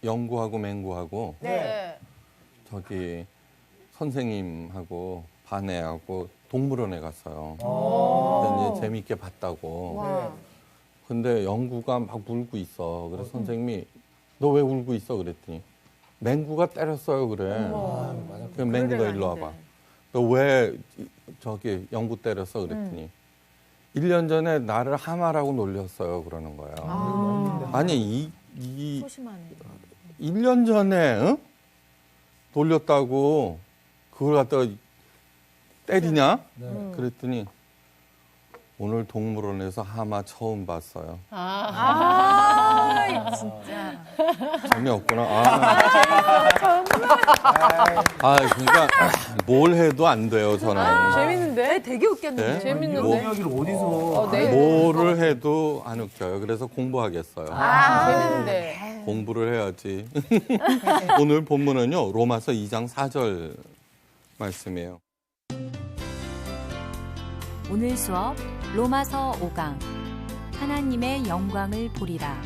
영구하고 맹구하고 네. 저기 선생님하고 반애하고 동물원에 갔어요. 근데 이제 재밌게 봤다고. 와. 근데 영구가 막 울고 있어. 그래서 선생님이 너 왜 울고 있어? 그랬더니 맹구가 때렸어요. 그래. 그 맹구 너 일로 와봐. 너 왜 저기 영구 때렸어? 그랬더니 1년 전에 나를 하마라고 놀렸어요. 그러는 거야. 아니 소심하네. 1년 전에 놀렸다고 그걸 갖다가 때리냐? 그랬더니 오늘 동물원에서 하마 처음 봤어요. 진짜. 재미없구나. 그러니까 뭘 해도 안 돼요, 저는. 재밌는데? 되게 웃겼는데. 네? 재밌는데. 이야기를 어디서? 네. 뭐를 해도 안 웃겨요. 그래서 공부하겠어요. 재밌는데. 공부를 해야지. 오늘 본문은요, 로마서 2장 4절 말씀이에요. 오늘 수업 로마서 5강 하나님의 영광을 보리라.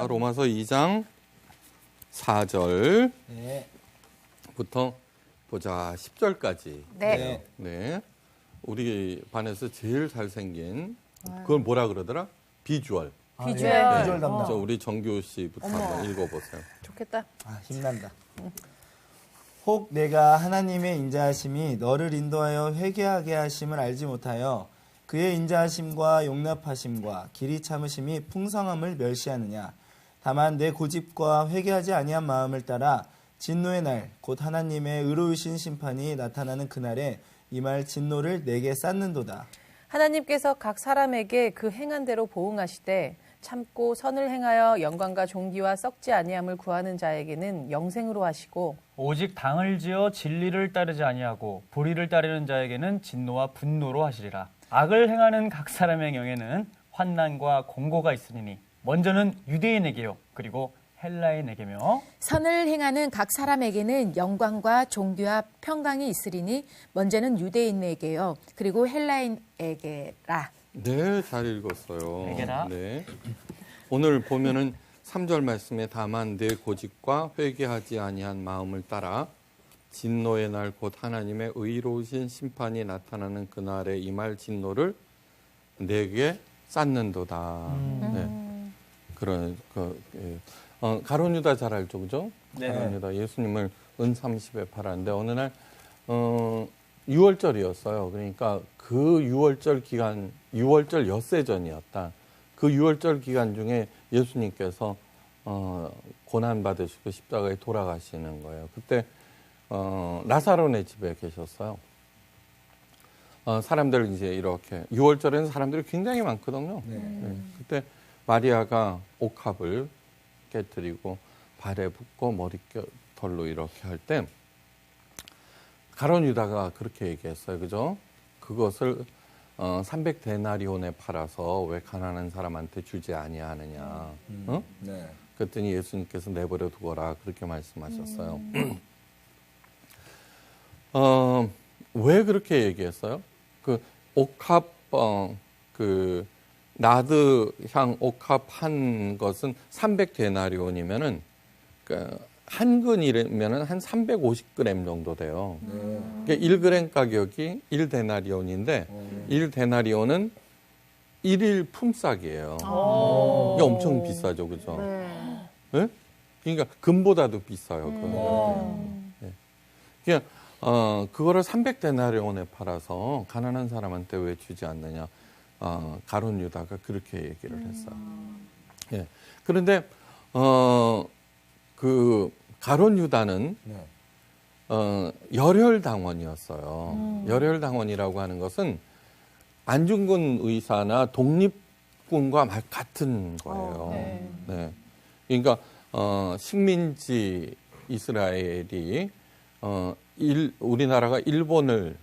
로마서 2장 4절부터 네. 보자 10절까지. 네. 네. 우리 반에서 제일 잘생긴 그걸 뭐라 그러더라? 비주얼. 비주얼. 비주얼 담당. 저 우리 정규 씨부터 한번 읽어보세요. 좋겠다. 힘난다. 혹 내가 하나님의 인자하심이 너를 인도하여 회개하게 하심을 알지 못하여 그의 인자하심과 용납하심과 길이 참으심이 풍성함을 멸시하느냐. 다만 내 고집과 회개하지 아니한 마음을 따라 진노의 날 곧 하나님의 의로우신 심판이 나타나는 그날에 이 말 진노를 내게 쌓는도다. 하나님께서 각 사람에게 그 행한 대로 보응하시되 참고 선을 행하여 영광과 존귀와 썩지 아니함을 구하는 자에게는 영생으로 하시고 오직 당을 지어 진리를 따르지 아니하고 불의를 따르는 자에게는 진노와 분노로 하시리라. 악을 행하는 각 사람의 영에는 환난과 공고가 있으리니 먼저는 유대인에게요 그리고 헬라인에게며 선을 행하는 각 사람에게는 영광과 존귀와 평강이 있으리니 먼저는 유대인에게요 그리고 헬라인에게라. 네, 잘 읽었어요. 에게라. 네. 오늘 보면은 3절 말씀에 다만 내 고집과 회개하지 아니한 마음을 따라 진노의 날 곧 하나님의 의로우신 심판이 나타나는 그날에 임할 진노를 내게 쌓는도다. 네. 그런 가룟 유다 잘 알죠, 그죠? 네. 가룟 유다 예수님을 은 30에 팔았는데 어느 날 6월절이었어요. 그러니까 그 6월절 기간, 6월절 엿새 전이었다. 그 6월절 기간 중에 예수님께서 고난 받으시고 십자가에 돌아가시는 거예요. 그때 나사로네 집에 계셨어요. 사람들 이제 이렇게 6월절에는 사람들이 굉장히 많거든요. 네. 그때 마리아가 옥합을 깨뜨리고 발에 붓고 머리털로 이렇게 할 때 가룟 유다가 그렇게 얘기했어요. 그죠? 그것을 300데나리온에 팔아서 왜 가난한 사람한테 주지 아니하느냐. 네. 그랬더니 예수님께서 내버려 두거라 그렇게 말씀하셨어요. 왜 그렇게 얘기했어요? 그 옥합 그 나드 향 옥합 한 것은 300데나리온이면은 한 근이면은 한 350g 정도 돼요. 그러니까 1g 가격이 1데나리온인데 1데나리온은 1일 품삯이에요. 이게 엄청 비싸죠, 그죠? 네? 그러니까 금보다도 비싸요. 네. 그러니까 그거를 300데나리온에 팔아서 가난한 사람한테 왜 주지 않느냐? 가룟 유다가 그렇게 얘기를 했어요. 예. 그런데 그 가룟 유다는 열혈당원이었어요. 열혈당원이라고 하는 것은 안중근 의사나 독립군과 같은 거예요. 네. 그러니까 식민지 이스라엘이 우리나라가 일본을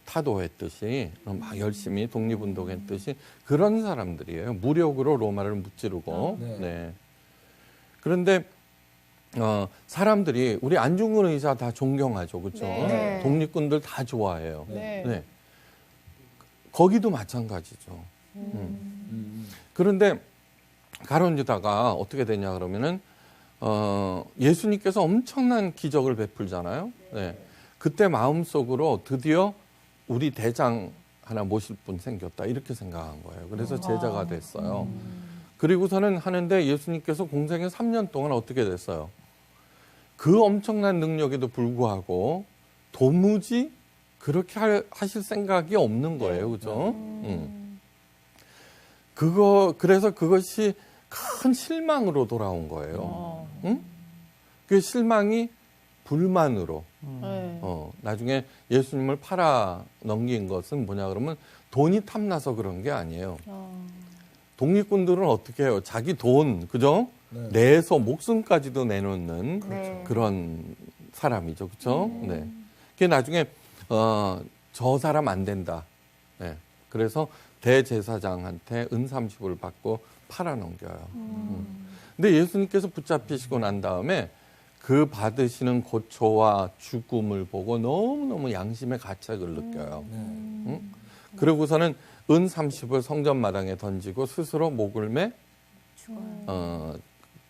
타도했듯이 막 열심히 독립운동했듯이 그런 사람들이에요. 무력으로 로마를 무찌르고. 네. 그런데 사람들이 우리 안중근 의사 다 존경하죠, 그렇죠? 네. 독립군들 다 좋아해요. 네. 네. 거기도 마찬가지죠. 그런데 가룟 유다가 어떻게 되냐 그러면은 예수님께서 엄청난 기적을 베풀잖아요. 네. 그때 마음속으로 드디어 우리 대장 하나 모실 분 생겼다 이렇게 생각한 거예요. 그래서 제자가 됐어요. 그리고서는 하는데 예수님께서 공생애 3년 동안 어떻게 됐어요? 그 엄청난 능력에도 불구하고 도무지 그렇게 하실 생각이 없는 거예요. 그죠? 그래서 그것이 큰 실망으로 돌아온 거예요. 응? 그 실망이 불만으로. 나중에 예수님을 팔아 넘긴 것은 뭐냐 그러면 돈이 탐나서 그런 게 아니에요. 독립군들은 어떻게 해요? 자기 돈, 그죠? 네. 내서 목숨까지도 내놓는 네. 그런 사람이죠. 그죠? 네. 그게 나중에, 저 사람 안 된다. 네. 그래서 대제사장한테 은 30을 받고 팔아 넘겨요. 근데 예수님께서 붙잡히시고 난 다음에 그 받으시는 고초와 죽음을 보고 너무너무 양심의 가책을 느껴요. 응? 그러고서는 은 30을 성전마당에 던지고 스스로 목을 매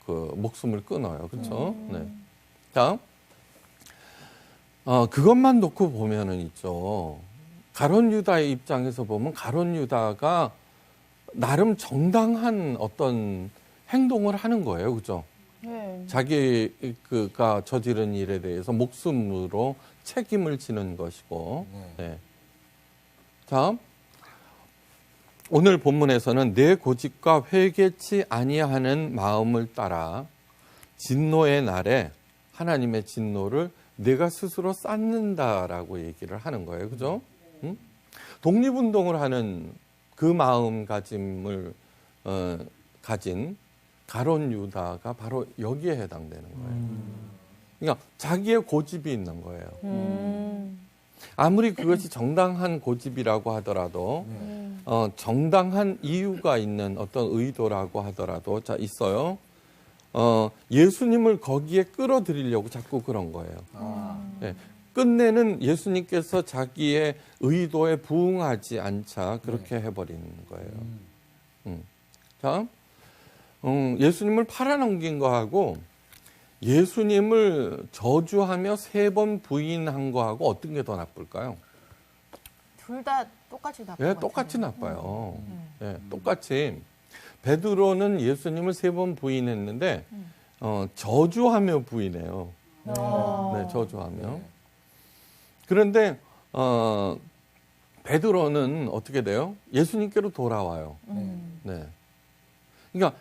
그 목숨을 끊어요. 그렇죠? 네. 자, 그것만 놓고 보면은 있죠. 가룟 유다의 입장에서 보면 가룟 유다가 나름 정당한 어떤 행동을 하는 거예요. 그죠? 네. 자기가 저지른 일에 대해서 목숨으로 책임을 지는 것이고. 네. 자, 오늘 본문에서는 내 고집과 회개치 아니하는 마음을 따라 진노의 날에 하나님의 진노를 내가 스스로 쌓는다라고 얘기를 하는 거예요. 그죠? 응? 독립운동을 하는 그 마음가짐을 가진 가룟 유다가 바로 여기에 해당되는 거예요. 그러니까 자기의 고집이 있는 거예요. 아무리 그것이 정당한 고집이라고 하더라도 정당한 이유가 있는 어떤 의도라고 하더라도 자 있어요. 예수님을 거기에 끌어들이려고 자꾸 그런 거예요. 네. 끝내는 예수님께서 자기의 의도에 부응하지 않자 그렇게 해버리는 거예요. 자, 예수님을 팔아넘긴 거하고 예수님을 저주하며 3번 부인한 거하고 어떤 게 더 나쁠까요? 둘 다 똑같이 나쁜 예, 것 똑같이 같아요. 나빠요. 예, 똑같이. 베드로는 예수님을 3번 부인했는데 저주하며 부인해요. 네, 저주하며. 그런데 베드로는 어떻게 돼요? 예수님께로 돌아와요. 네. 그러니까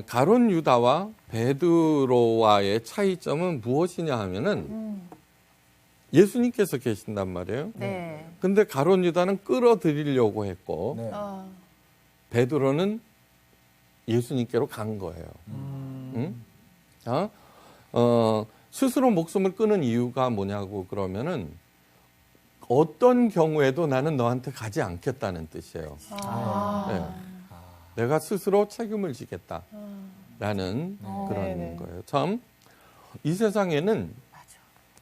가룟 유다와 베드로와의 차이점은 무엇이냐 하면은 예수님께서 계신단 말이에요. 네. 근데 가룟 유다는 끌어들이려고 했고 네. 베드로는 예수님께로 간 거예요. 응? 자, 스스로 목숨을 끊은 이유가 뭐냐고 그러면은 어떤 경우에도 나는 너한테 가지 않겠다는 뜻이에요. 네. 내가 스스로 책임을 지겠다라는 그런 네네. 거예요. 참, 이 세상에는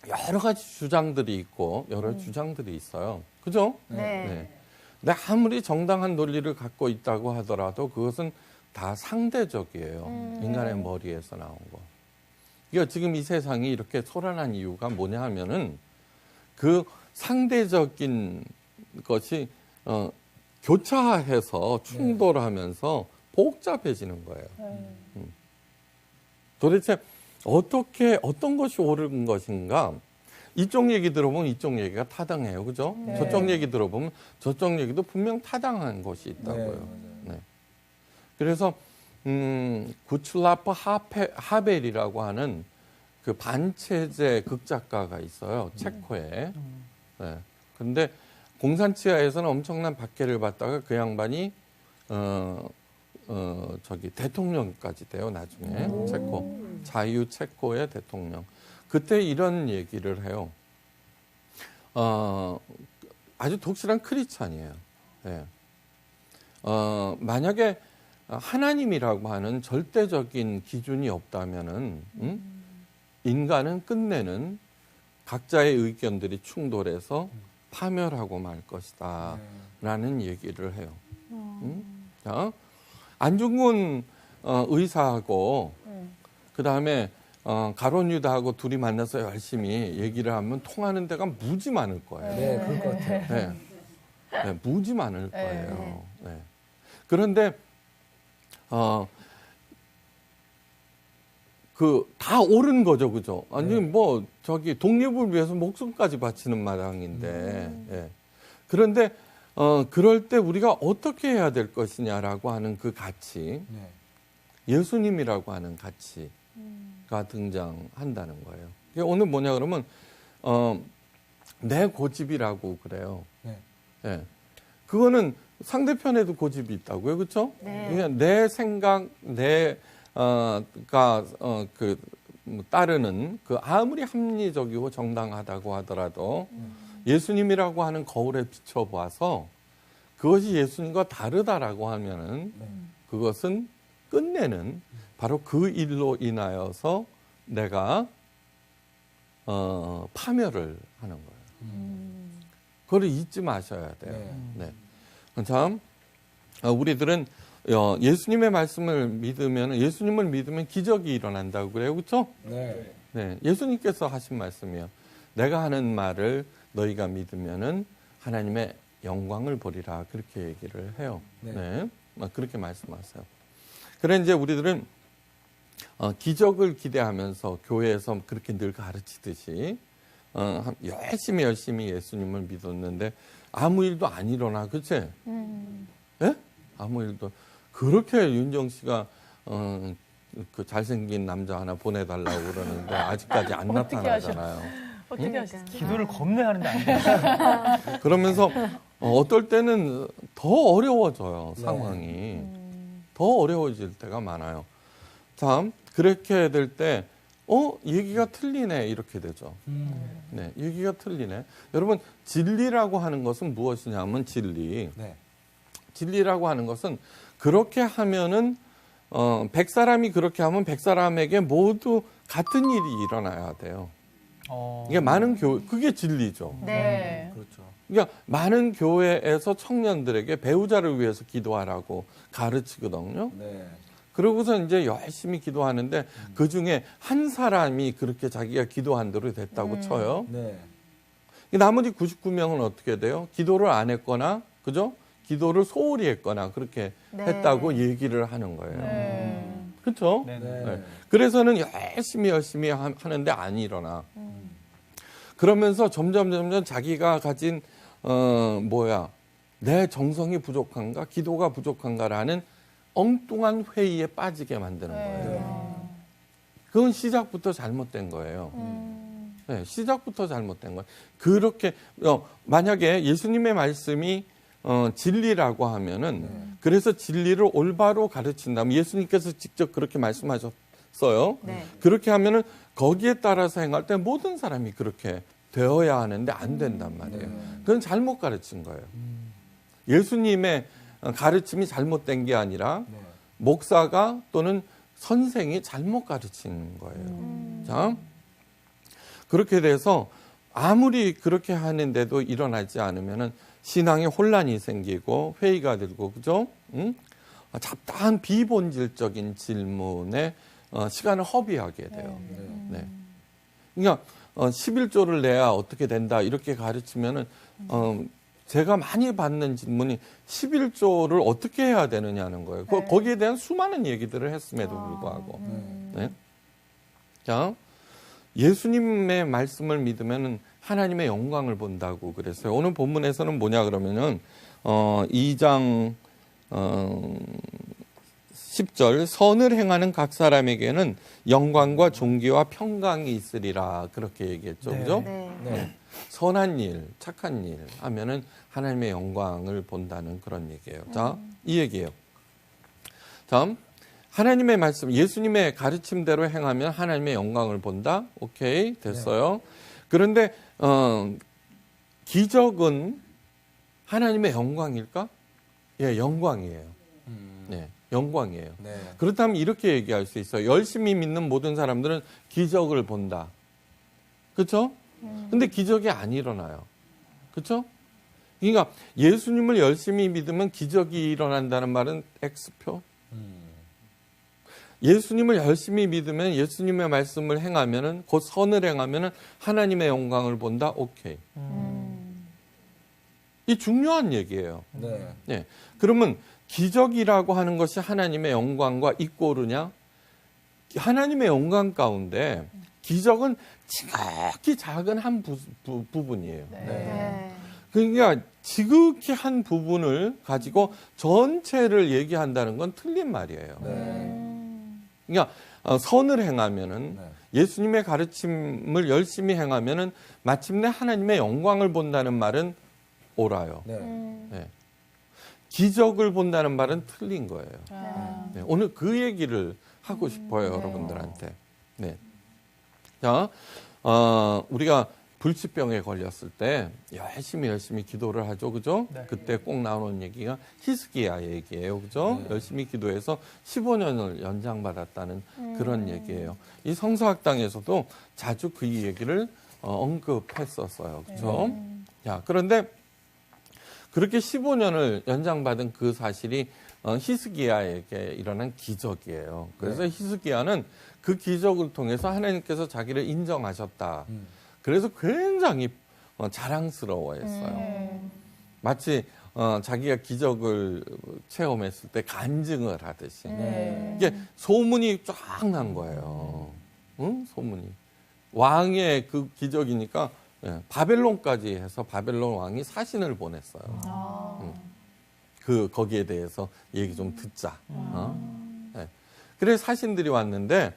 여러 가지 주장들이 있고 여러 주장들이 있어요. 그죠? 네. 근데 아무리 정당한 논리를 갖고 있다고 하더라도 그것은 다 상대적이에요. 인간의 머리에서 나온 거. 그러니까 지금 이 세상이 이렇게 소란한 이유가 뭐냐 하면은 그 상대적인 것이 교차해서 충돌하면서 복잡해지는 거예요. 도대체 어떻게 어떤 것이 옳은 것인가? 이쪽 얘기 들어보면 이쪽 얘기가 타당해요. 그죠? 저쪽 얘기 들어보면 저쪽 얘기도 분명 타당한 것이 있다고요. 네. 그래서 구출라프 하벨이라고 하는 그 반체제 극작가가 있어요. 체코에. 네. 근데 공산치하에서는 엄청난 박해를 받다가 그 양반이 대통령까지 돼요. 나중에 체코 자유 체코의 대통령. 그때 이런 얘기를 해요. 아주 독실한 크리스찬이에요. 네. 만약에 하나님이라고 하는 절대적인 기준이 없다면은 인간은 끝내는 각자의 의견들이 충돌해서 파멸하고 말 것이다 라는 얘기를 해요. 자, 안중근 의사하고 그다음에 가룟 유다하고 둘이 만나서 열심히 얘기를 하면 통하는 데가 무지 많을 거예요. 네, 그럴 것 같아요. 네. 네, 무지 많을 거예요. 네. 그런데 다 옳은 거죠, 그죠? 아니 뭐 저기 독립을 위해서 목숨까지 바치는 마당인데. 예. 그런데 그럴 때 우리가 어떻게 해야 될 것이냐라고 하는 그 가치, 네. 예수님이라고 하는 가치가 등장한다는 거예요. 오늘 뭐냐 그러면 내 고집이라고 그래요. 네. 예. 그거는 상대편에도 고집이 있다고요, 그렇죠? 네. 그냥 내 생각, 따르는 그 아무리 합리적이고 정당하다고 하더라도 예수님이라고 하는 거울에 비춰봐서 그것이 예수님과 다르다라고 하면은 그것은 끝내는 바로 그 일로 인하여서 내가 파멸을 하는 거예요. 그걸 잊지 마셔야 돼요. 네. 참, 우리들은 예수님의 말씀을 믿으면, 예수님을 믿으면 기적이 일어난다고 그래요. 그렇죠? 네. 네. 예수님께서 하신 말씀이요. 내가 하는 말을 너희가 믿으면은 하나님의 영광을 보리라. 그렇게 얘기를 해요. 네. 네. 그렇게 말씀하세요. 그래 이제 우리들은 기적을 기대하면서 교회에서 그렇게 늘 가르치듯이 열심히 예수님을 믿었는데 아무 일도 안 일어나, 그치? 예? 아무 일도. 그렇게 윤정 씨가 그 잘생긴 남자 하나 보내달라고 그러는데 아직까지 안 나타나잖아요. 어떻게 하셨어요? 기도를 겁내 하는데 안 돼요. 그러면서 어떨 때는 더 어려워져요, 상황이. 더 어려워질 때가 많아요. 참, 그렇게 될 때, 얘기가 틀리네, 이렇게 되죠. 네, 얘기가 틀리네. 여러분, 진리라고 하는 것은 무엇이냐면 진리. 네. 진리라고 하는 것은 그렇게 하면은, 100사람이 그렇게 하면 100사람에게 모두 같은 일이 일어나야 돼요. 이게 많은 그게 진리죠. 네. 그렇죠. 그러니까 많은 교회에서 청년들에게 배우자를 위해서 기도하라고 가르치거든요. 네. 그러고서 이제 열심히 기도하는데 그 중에 한 사람이 그렇게 자기가 기도한 대로 됐다고 쳐요. 네. 나머지 99명은 어떻게 돼요? 기도를 안 했거나, 그죠? 기도를 소홀히 했거나 그렇게 네. 했다고 얘기를 하는 거예요. 그렇죠? 네. 네. 그래서는 열심히 하는데 안 일어나. 그러면서 점점 자기가 가진 내 정성이 부족한가, 기도가 부족한가라는 엉뚱한 회의에 빠지게 만드는 거예요. 그건 시작부터 잘못된 거예요. 네, 시작부터 잘못된 거예요. 그렇게 만약에 예수님의 말씀이 진리라고 하면은 그래서 진리를 올바로 가르친다면 예수님께서 직접 그렇게 말씀하셨어요. 네. 그렇게 하면은 거기에 따라서 행할 때 모든 사람이 그렇게 되어야 하는데 안 된단 말이에요. 그건 잘못 가르친 거예요. 예수님의 가르침이 잘못된 게 아니라 목사가 또는 선생이 잘못 가르친 거예요. 자, 그렇게 돼서 아무리 그렇게 하는데도 일어나지 않으면은 신앙에 혼란이 생기고 회의가 들고, 그죠? 잡다한 비본질적인 질문에 시간을 허비하게 돼요. 네. 그러니까 11조를 내야 어떻게 된다 이렇게 가르치면은 제가 많이 받는 질문이 11조를 어떻게 해야 되느냐는 거예요. 거기에 대한 수많은 얘기들을 했음에도 불구하고. 네. 자, 예수님의 말씀을 믿으면 하나님의 영광을 본다고 그랬어요. 오늘 본문에서는 뭐냐 그러면은 2장 10절 선을 행하는 각 사람에게는 영광과 존귀와 평강이 있으리라 그렇게 얘기했죠. 그죠? 네. 네. 선한 일, 착한 일 하면은 하나님의 영광을 본다는 그런 얘기예요. 자, 이 얘기예요. 다음, 하나님의 말씀, 예수님의 가르침대로 행하면 하나님의 영광을 본다. 오케이, 됐어요. 그런데 기적은 하나님의 영광일까? 예, 영광이에요. 네, 영광이에요. 네. 그렇다면 이렇게 얘기할 수 있어요. 열심히 믿는 모든 사람들은 기적을 본다. 그렇죠? 근데 기적이 안 일어나요. 그렇죠? 그러니까 예수님을 열심히 믿으면 기적이 일어난다는 말은 X표? 예수님을 열심히 믿으면 예수님의 말씀을 행하면은 곧 선을 행하면은 하나님의 영광을 본다. 오케이. 이 중요한 얘기예요. 네. 네. 그러면 기적이라고 하는 것이 하나님의 영광과 이꼬르냐? 하나님의 영광 가운데 기적은 지극히 작은 한 부분이에요. 네. 그러니까 지극히 한 부분을 가지고 전체를 얘기한다는 건 틀린 말이에요. 그러니까 선을 행하면은 네. 예수님의 가르침을 열심히 행하면은 마침내 하나님의 영광을 본다는 말은 옳아요. 네. 네. 기적을 본다는 말은 틀린 거예요. 네. 오늘 그 얘기를 하고 싶어요, 여러분들한테. 네. 자, 우리가 불치병에 걸렸을 때 열심히 기도를 하죠, 그죠? 네. 그때 꼭 나오는 얘기가 히스기야 얘기예요, 그죠? 열심히 기도해서 15년을 연장받았다는 그런 얘기예요. 이 성서학당에서도 자주 그 얘기를 언급했었어요, 그죠? 자, 그런데 그렇게 15년을 연장받은 그 사실이 히스기야에게 일어난 기적이에요. 그래서 히스기야는 그 기적을 통해서 하나님께서 자기를 인정하셨다. 그래서 굉장히 자랑스러워했어요. 마치 자기가 기적을 체험했을 때 간증을 하듯이. 이게 소문이 쫙 난 거예요. 응? 소문이. 왕의 그 기적이니까 바벨론까지 해서 바벨론 왕이 사신을 보냈어요. 거기에 대해서 얘기 좀 듣자. 네. 그래 사신들이 왔는데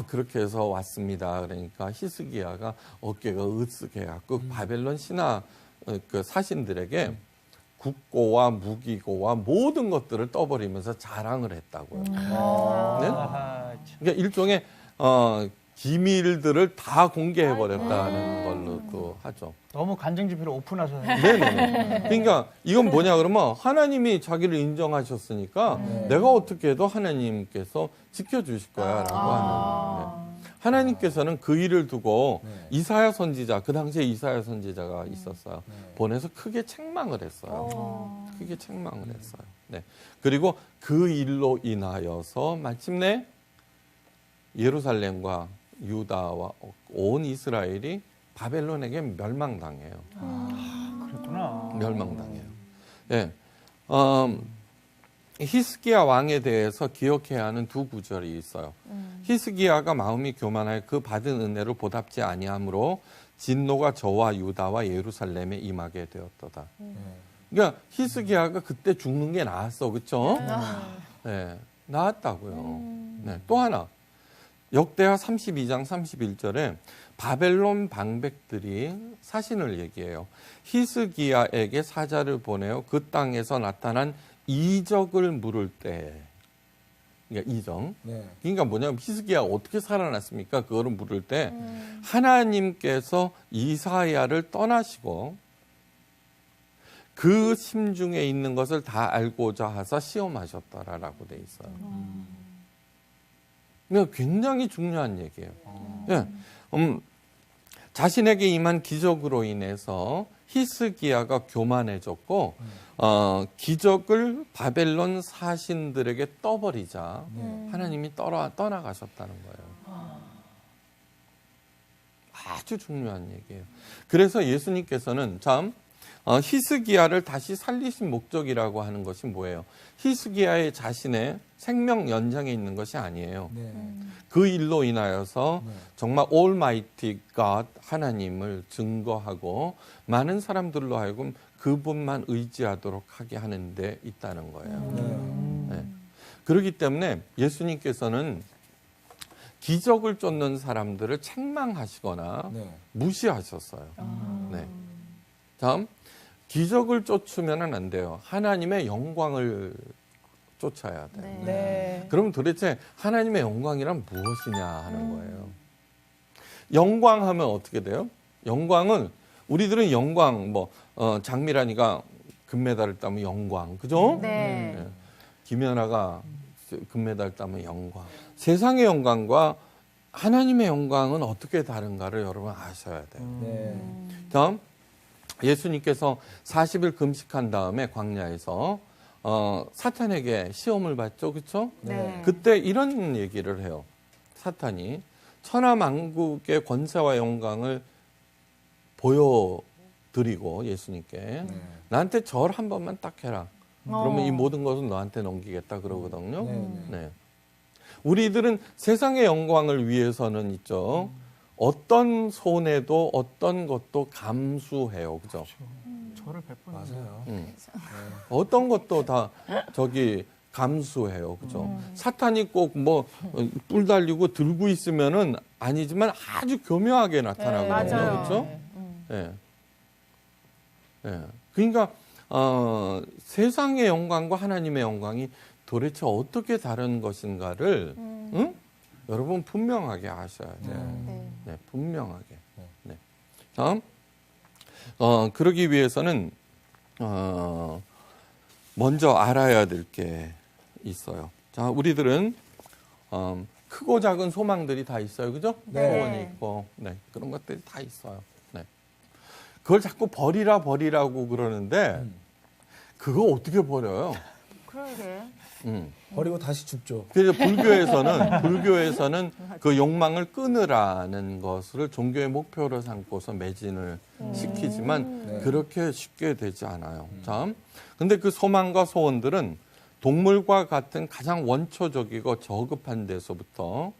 그렇게 해서 왔습니다. 그러니까 히스기야가 어깨가 으쓱해갖고 바벨론 신하 그 사신들에게 국고와 무기고와 모든 것들을 떠버리면서 자랑을 했다고요. 네? 그러니까 일종의 기밀들을 다 공개해버렸다는 걸로도 하죠. 너무 간증지표를 오픈하셨네요. 네네. 그러니까 이건 뭐냐 그러면 하나님이 자기를 인정하셨으니까 내가 어떻게 해도 하나님께서 지켜주실 거야 라고 하는. 네. 하나님께서는 그 일을 두고 이사야 선지자, 그 당시에 이사야 선지자가 있었어요. 보내서 크게 책망을 했어요. 크게 책망을 했어요. 네. 그리고 그 일로 인하여서 마침내 예루살렘과 유다와 온 이스라엘이 바벨론에게 멸망당해요. 그랬구나. 멸망당해요. 예. 히스기야 왕에 대해서 기억해야 하는 두 구절이 있어요. 히스기야가 마음이 교만하여 그 받은 은혜로 보답지 아니하므로 진노가 저와 유다와 예루살렘에 임하게 되었도다. 그러니까 히스기야가 그때 죽는 게 나았어, 그렇죠? 네, 나았다고요. 네, 또 하나. 역대하 32장 31절에 바벨론 방백들이 사신을 얘기해요. 히스기야에게 사자를 보내어 그 땅에서 나타난 이적을 물을 때, 그러니까 이적. 그러니까 뭐냐면 히스기야가 어떻게 살아났습니까? 그거를 물을 때 하나님께서 이사야를 떠나시고 그 심중에 있는 것을 다 알고자 하사 시험하셨다라고 돼 있어요. 그러니까 굉장히 중요한 얘기예요. 예. 자신에게 임한 기적으로 인해서 히스기야가 교만해졌고 기적을 바벨론 사신들에게 떠버리자 하나님이 떠나가셨다는 거예요. 아주 중요한 얘기예요. 그래서 예수님께서는 참 히스기야를 다시 살리신 목적이라고 하는 것이 뭐예요? 히스기야의 자신의 생명 연장에 있는 것이 아니에요. 그 일로 인하여서 정말 Almighty God 하나님을 증거하고 많은 사람들로 하여금 그분만 의지하도록 하게 하는 데 있다는 거예요. 네. 그렇기 때문에 예수님께서는 기적을 쫓는 사람들을 책망하시거나 무시하셨어요. 네. 다음, 기적을 쫓으면 안 돼요. 하나님의 영광을 쫓아야 돼요. 그럼 도대체 하나님의 영광이란 무엇이냐 하는 거예요. 영광하면 어떻게 돼요? 영광은 우리들은 영광 장미란이가 금메달을 따면 영광, 그죠? 네. 김연아가 금메달 따면 영광. 세상의 영광과 하나님의 영광은 어떻게 다른가를 여러분 아셔야 돼요. 다음, 예수님께서 40일 금식한 다음에 광야에서 사탄에게 시험을 받죠, 그렇죠? 네. 그때 이런 얘기를 해요. 사탄이 천하만국의 권세와 영광을 보여드리고 예수님께 나한테 절 한 번만 딱 해라. 그러면 이 모든 것은 너한테 넘기겠다 그러거든요. 네. 우리들은 세상의 영광을 위해서는 있죠. 어떤 손해도 어떤 것도 감수해요. 그죠? 저를 100번 맞아요. 어떤 것도 다 감수해요. 그죠? 사탄이 꼭 뭐 뿔 달리고 들고 있으면은 아니지만 아주 교묘하게 나타나거든요. 맞아요. 그렇죠? 예. 예. 그러니까 세상의 영광과 하나님의 영광이 도대체 어떻게 다른 것인가를 응? 여러분 분명하게 아셔야 돼요. 네, 분명하게. 네. 다음, 그러기 위해서는 먼저 알아야 될 게 있어요. 자, 우리들은 크고 작은 소망들이 다 있어요, 그죠? 네. 소원이 있고, 네, 그런 것들이 다 있어요. 네. 그걸 자꾸 버리라고 그러는데 그거 어떻게 버려요? 그러게. 버리고 다시 줍죠. 그래서 불교에서는 그 욕망을 끊으라는 것을 종교의 목표로 삼고서 매진을 시키지만 그렇게 쉽게 되지 않아요. 자, 근데 그 소망과 소원들은 동물과 같은 가장 원초적이고 저급한 데서부터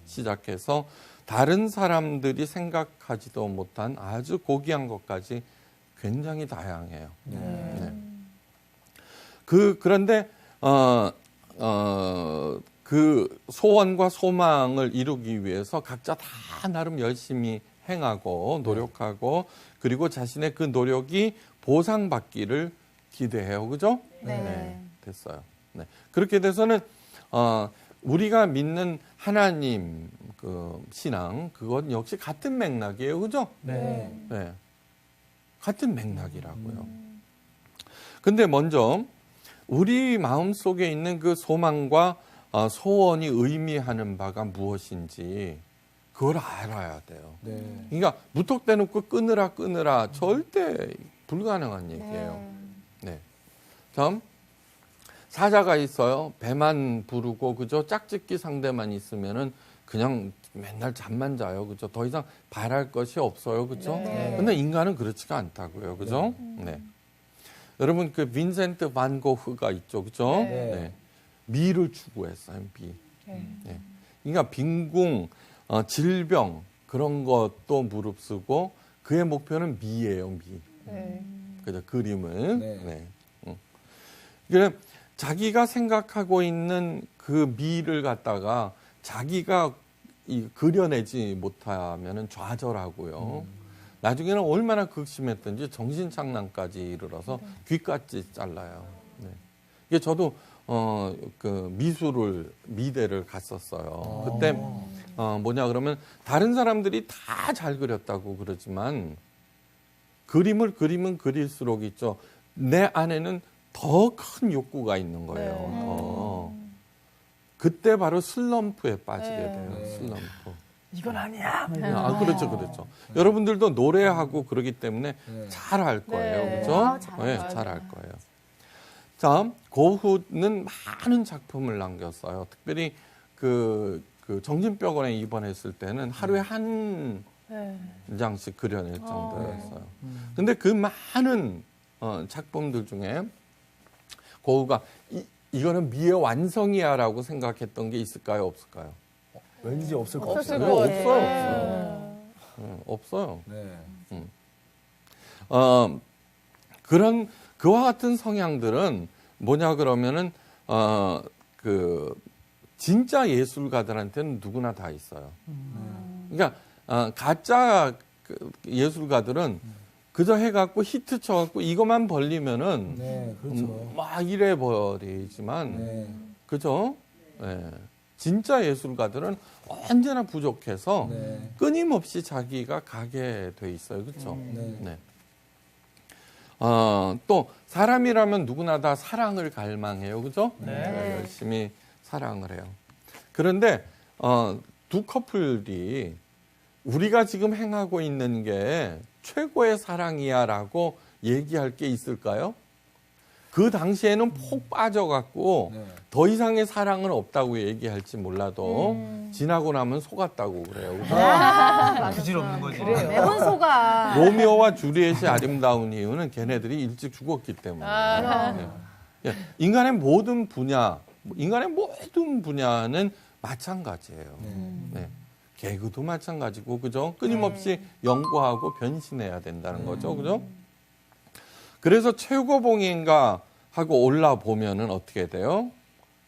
시작해서 다른 사람들이 생각하지도 못한 아주 고귀한 것까지 굉장히 다양해요. 네. 그런데 그 소원과 소망을 이루기 위해서 각자 다 나름 열심히 행하고 노력하고 그리고 자신의 그 노력이 보상받기를 기대해요. 그죠? 네. 됐어요. 네. 그렇게 돼서는 우리가 믿는 하나님 그 신앙 그건 역시 같은 맥락이에요. 그죠? 네. 네. 같은 맥락이라고요. 근데 먼저 우리 마음속에 있는 그 소망과 소원이 의미하는 바가 무엇인지 그걸 알아야 돼요. 네. 그러니까 무턱대놓고 끊으라 절대 불가능한 얘기예요. 네. 다음 사자가 있어요. 배만 부르고 그죠? 짝짓기 상대만 있으면은 그냥 맨날 잠만 자요. 그죠? 더 이상 바랄 것이 없어요. 그죠? 근데 인간은 그렇지가 않다고요. 그죠? 네. 여러분 그 빈센트 반 고흐가 있죠, 그죠? 네. 미를 추구했어요, 미. 네. 그러니까 빈궁, 질병 그런 것도 무릅쓰고 그의 목표는 미예요, 미. 그죠? 그림은. 네. 그래 자기가 생각하고 있는 그 미를 갖다가 자기가 그려내지 못하면은 좌절하고요. 나중에는 얼마나 극심했던지 정신착란까지 이르러서 귀까지 잘라요. 네. 이게 저도 그 미대를 갔었어요. 그때 뭐냐 그러면 다른 사람들이 다 잘 그렸다고 그러지만 그림을 그리면 그릴수록 있죠. 내 안에는 더 큰 욕구가 있는 거예요. 더. 그때 바로 슬럼프에 빠지게 돼요. 슬럼프. 이건 아니야. 그렇죠. 여러분들도 노래하고 그러기 때문에 잘 할 거예요. 그죠? 네, 잘 할 거예요. 자, 고흐는 많은 작품을 남겼어요. 특별히 그 정신병원에 입원했을 때는 하루에 한 장씩 그려낼 정도였어요. 근데 그 많은 작품들 중에 고흐가 이거는 미의 완성이야라고 생각했던 게 있을까요? 없을까요? 왠지 없을 것 없을 같아요. 것 없어요. 네. 그런 그와 같은 성향들은 뭐냐 그러면은 그 진짜 예술가들한테는 누구나 다 있어요. 그러니까 가짜 예술가들은 그저 해갖고 히트 쳐갖고 이것만 벌리면은 네, 그렇죠. 막 이래 버리지만 네. 그죠? 네. 진짜 예술가들은 언제나 부족해서 네. 끊임없이 자기가 가게 돼 있어요. 그렇죠? 네. 또 사람이라면 누구나 다 사랑을 갈망해요. 그죠? 네. 열심히 사랑을 해요. 그런데 두 커플이 우리가 지금 행하고 있는 게 최고의 사랑이야라고 얘기할 게 있을까요? 그 당시에는 폭 빠져갖고 네. 더 이상의 사랑은 없다고 얘기할지 몰라도 지나고 나면 속았다고 그래요. 그죠? 부질 없는 거지. 매번 속아. 로미오와 주리엣이 아름다운 이유는 걔네들이 일찍 죽었기 때문에. 예. 인간의 모든 분야는 마찬가지예요. 네. 개그도 마찬가지고, 그죠? 끊임없이 연구하고 변신해야 된다는 거죠, 그죠? 그래서 최고봉인가 하고 올라보면은 어떻게 돼요?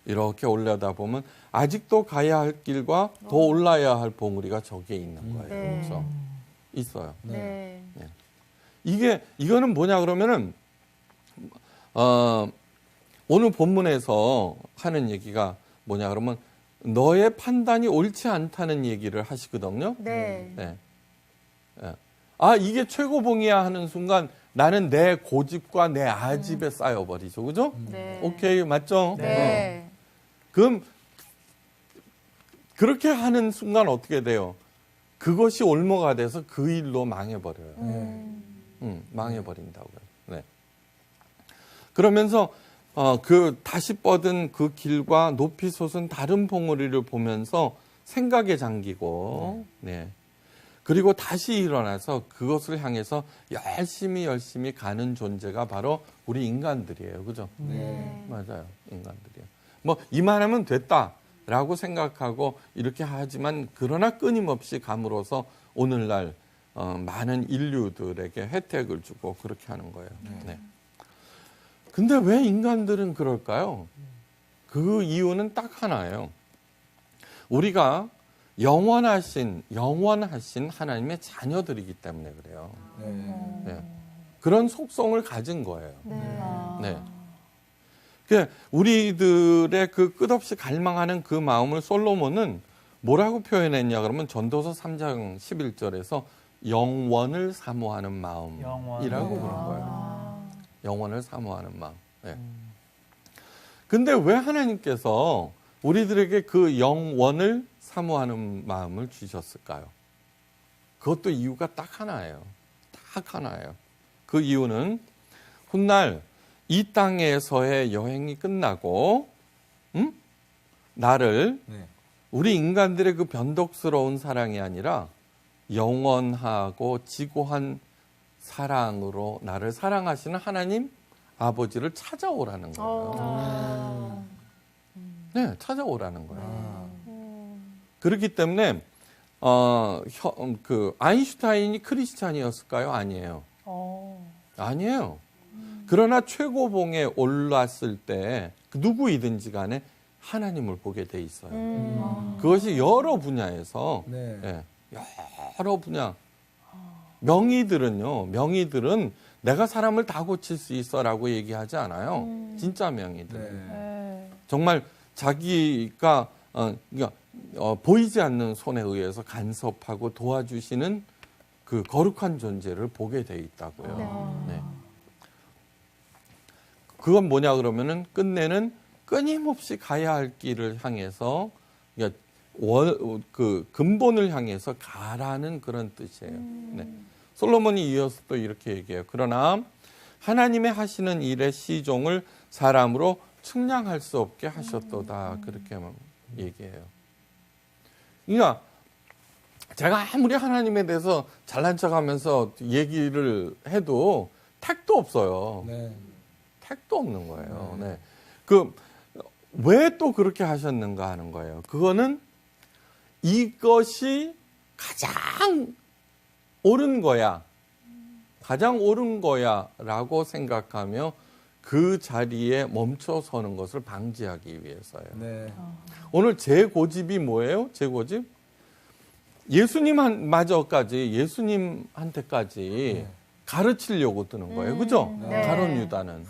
이렇게 올라다 보면 아직도 가야 할 길과 더 올라야 할 봉우리가 저기에 있는 거예요. 네. 그렇죠? 있어요. 네. 이거는 뭐냐 그러면은 오늘 본문에서 하는 얘기가 뭐냐 그러면 너의 판단이 옳지 않다는 얘기를 하시거든요. 네. 네. 예. 아, 이게 최고봉이야 하는 순간 나는 내 고집과 내 아집에 쌓여버리죠. 그죠? 네. 오케이, 맞죠? 네. 그럼 그렇게 하는 순간 어떻게 돼요? 그것이 올무가 돼서 그 일로 망해버려요. 망해버린다고요. 네. 그러면서 다시 뻗은 그 길과 높이 솟은 다른 봉우리를 보면서 생각에 잠기고, 네. 그리고 다시 일어나서 그것을 향해서 열심히 가는 존재가 바로 우리 인간들이에요. 그죠? 네. 맞아요. 인간들이에요. 뭐, 이만하면 됐다라고 생각하고 이렇게 하지만 그러나 끊임없이 감으로써 오늘날 많은 인류들에게 혜택을 주고 그렇게 하는 거예요. 네. 근데 왜 인간들은 그럴까요? 그 이유는 딱 하나예요. 우리가 영원하신 하나님의 자녀들이기 때문에 그래요. 네. 그런 속성을 가진 거예요. 네. 우리들의 그 끝없이 갈망하는 그 마음을 솔로몬은 뭐라고 표현했냐 그러면 전도서 3장 11절에서 영원을 사모하는 마음이라고 그런 거예요. 영원을 사모하는 마음. 네. 근데 왜 하나님께서 우리들에게 그 영원을 사모하는 마음을 주셨을까요? 그것도 이유가 딱 하나예요. 딱 하나예요. 그 이유는 훗날 이 땅에서의 여행이 끝나고 나를 우리 인간들의 그 변덕스러운 사랑이 아니라 영원하고 지고한 사랑으로 나를 사랑하시는 하나님 아버지를 찾아오라는 거예요. 네, 찾아오라는 거예요. 그렇기 때문에 아인슈타인이 크리스찬이었을까요? 아니에요. 아니에요. 그러나 최고봉에 올랐을 때 누구이든지 간에 하나님을 보게 돼 있어요. 그것이 여러 분야에서 여러 분야. 명의들은 내가 사람을 다 고칠 수 있어라고 얘기하지 않아요. 진짜 명의들. 정말 자기가 보이지 않는 손에 의해서 간섭하고 도와주시는 그 거룩한 존재를 보게 돼 있다고요. 네. 그건 뭐냐 그러면은 끝내는 끊임없이 가야 할 길을 향해서 그 근본을 향해서 가라는 그런 뜻이에요. 네. 솔로몬이 이어서 또 이렇게 얘기해요. 그러나 하나님의 하시는 일의 시종을 사람으로 측량할 수 없게 하셨도다. 그렇게 얘기해요. 그러니까 제가 아무리 하나님에 대해서 잘난 척하면서 얘기를 해도 택도 없어요. 택도 없는 거예요. 네. 왜 또 그렇게 하셨는가 하는 거예요. 그거는 이것이 가장 옳은 거야. 가장 옳은 거야 라고 생각하며 그 자리에 멈춰 서는 것을 방지하기 위해서예요. 오늘 제 고집이 뭐예요? 제 고집? 예수님한테까지 가르치려고 뜨는 거예요. 그죠? 가룟 유다는.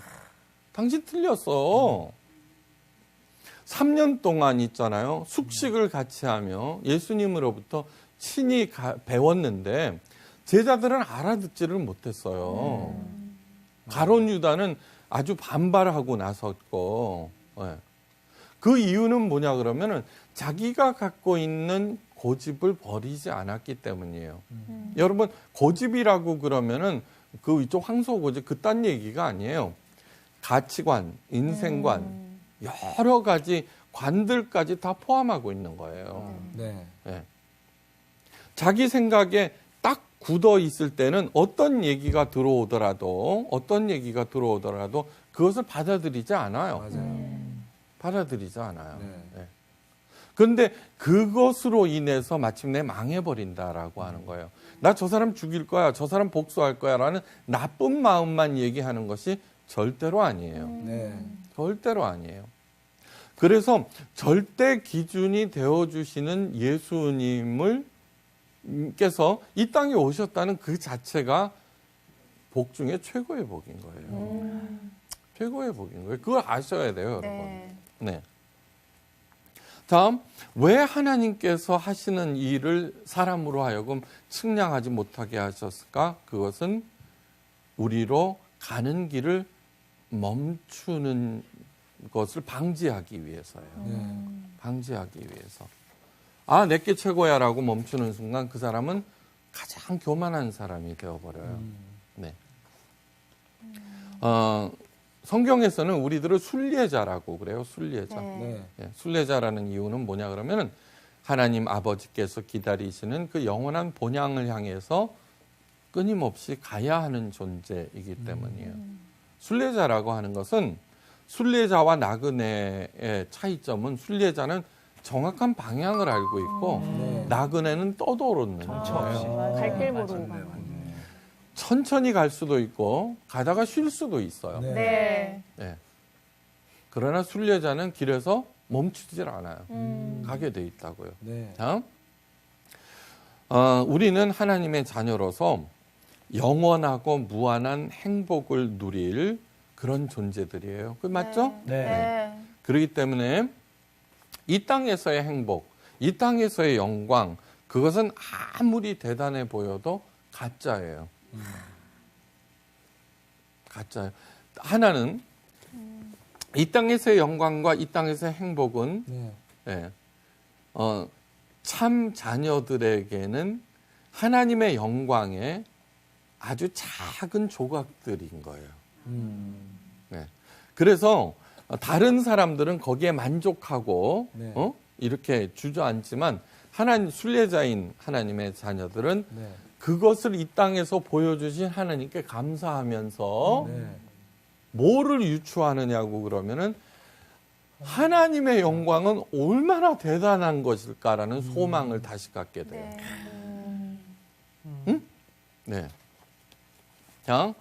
당신 틀렸어. 3년 동안 있잖아요. 숙식을 같이 하며 예수님으로부터 친히 배웠는데 제자들은 알아듣지를 못했어요. 가룟 유다는 아주 반발하고 나섰고, 그 이유는 뭐냐 그러면은 자기가 갖고 있는 고집을 버리지 않았기 때문이에요. 여러분 고집이라고 그러면은 그 이쪽 황소 고집 그딴 얘기가 아니에요. 가치관, 인생관, 여러 가지 관들까지 다 포함하고 있는 거예요. 네. 예. 자기 생각에 딱 굳어 있을 때는 어떤 얘기가 들어오더라도 그것을 받아들이지 않아요. 맞아요. 받아들이지 않아요. 네. 예. 그런데 그것으로 인해서 마침내 망해버린다라고 하는 거예요. 나 저 사람 죽일 거야, 저 사람 복수할 거야 라는 나쁜 마음만 얘기하는 것이 절대로 아니에요. 네. 절대로 아니에요. 그래서 절대 기준이 되어주시는 예수님께서 이 땅에 오셨다는 그 자체가 복 중에 최고의 복인 거예요. 최고의 복인 거예요. 그걸 아셔야 돼요, 여러분. 네. 네. 다음, 왜 하나님께서 하시는 일을 사람으로 하여금 측량하지 못하게 하셨을까? 그것은 우리로 가는 길을 멈추는 것을 방지하기 위해서예요. 방지하기 위해서. 아, 내게 최고야라고 멈추는 순간 그 사람은 가장 교만한 사람이 되어버려요. 네. 성경에서는 우리들을 순례자라고 그래요. 순례자. 네. 예, 순례자라는 이유는 뭐냐 그러면은 하나님 아버지께서 기다리시는 그 영원한 본향을 향해서 끊임없이 가야 하는 존재이기 때문이에요. 순례자라고 하는 것은 순례자와 나그네의 차이점은 순례자는 정확한 방향을 알고 있고 나그네는 떠도는 거예요. 갈 길 모르고 가는. 천천히 갈 수도 있고 가다가 쉴 수도 있어요. 네. 네. 그러나 순례자는 길에서 멈추질 않아요. 가게 돼 있다고요. 네. 다음, 우리는 하나님의 자녀로서 영원하고 무한한 행복을 누릴 그런 존재들이에요. 그 맞죠? 네. 그렇기 때문에 이 땅에서의 행복, 이 땅에서의 영광, 그것은 아무리 대단해 보여도 가짜예요. 가짜예요. 하나는 이 땅에서의 영광과 이 땅에서의 행복은 네. 예, 참 자녀들에게는 하나님의 영광의 아주 작은 조각들인 거예요. 네. 그래서 다른 사람들은 거기에 만족하고 네. 이렇게 주저앉지만 하나님 순례자인 하나님의 자녀들은 네. 그것을 이 땅에서 보여주신 하나님께 감사하면서 네. 뭐를 유추하느냐고 그러면은 하나님의 영광은 얼마나 대단한 것일까라는 소망을 다시 갖게 돼요. 응? 네. 자,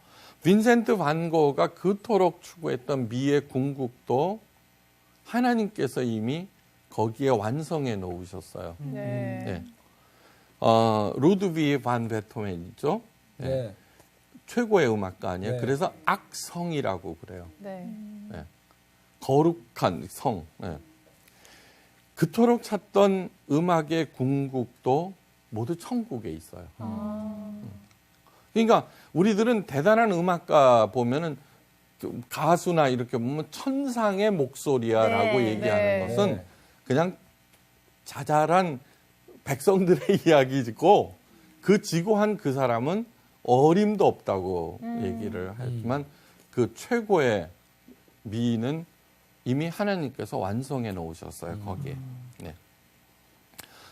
빈센트 반 고흐가 그토록 추구했던 미의 궁극도 하나님께서 이미 거기에 완성해 놓으셨어요. 네. 네. 루드비 반 베토벤이죠. 네. 네. 최고의 음악가 아니에요. 네. 그래서 악성이라고 그래요. 네. 거룩한 성. 네. 그토록 찾던 음악의 궁극도 모두 천국에 있어요. 그러니까 우리들은 대단한 음악가 보면은 가수나 이렇게 보면 천상의 목소리야라고 네, 얘기하는 네. 것은 네. 그냥 자잘한 백성들의 이야기고 그 지고한 그 사람은 어림도 없다고 얘기를 하지만 그 최고의 미는 이미 하나님께서 완성해 놓으셨어요. 거기에. 네.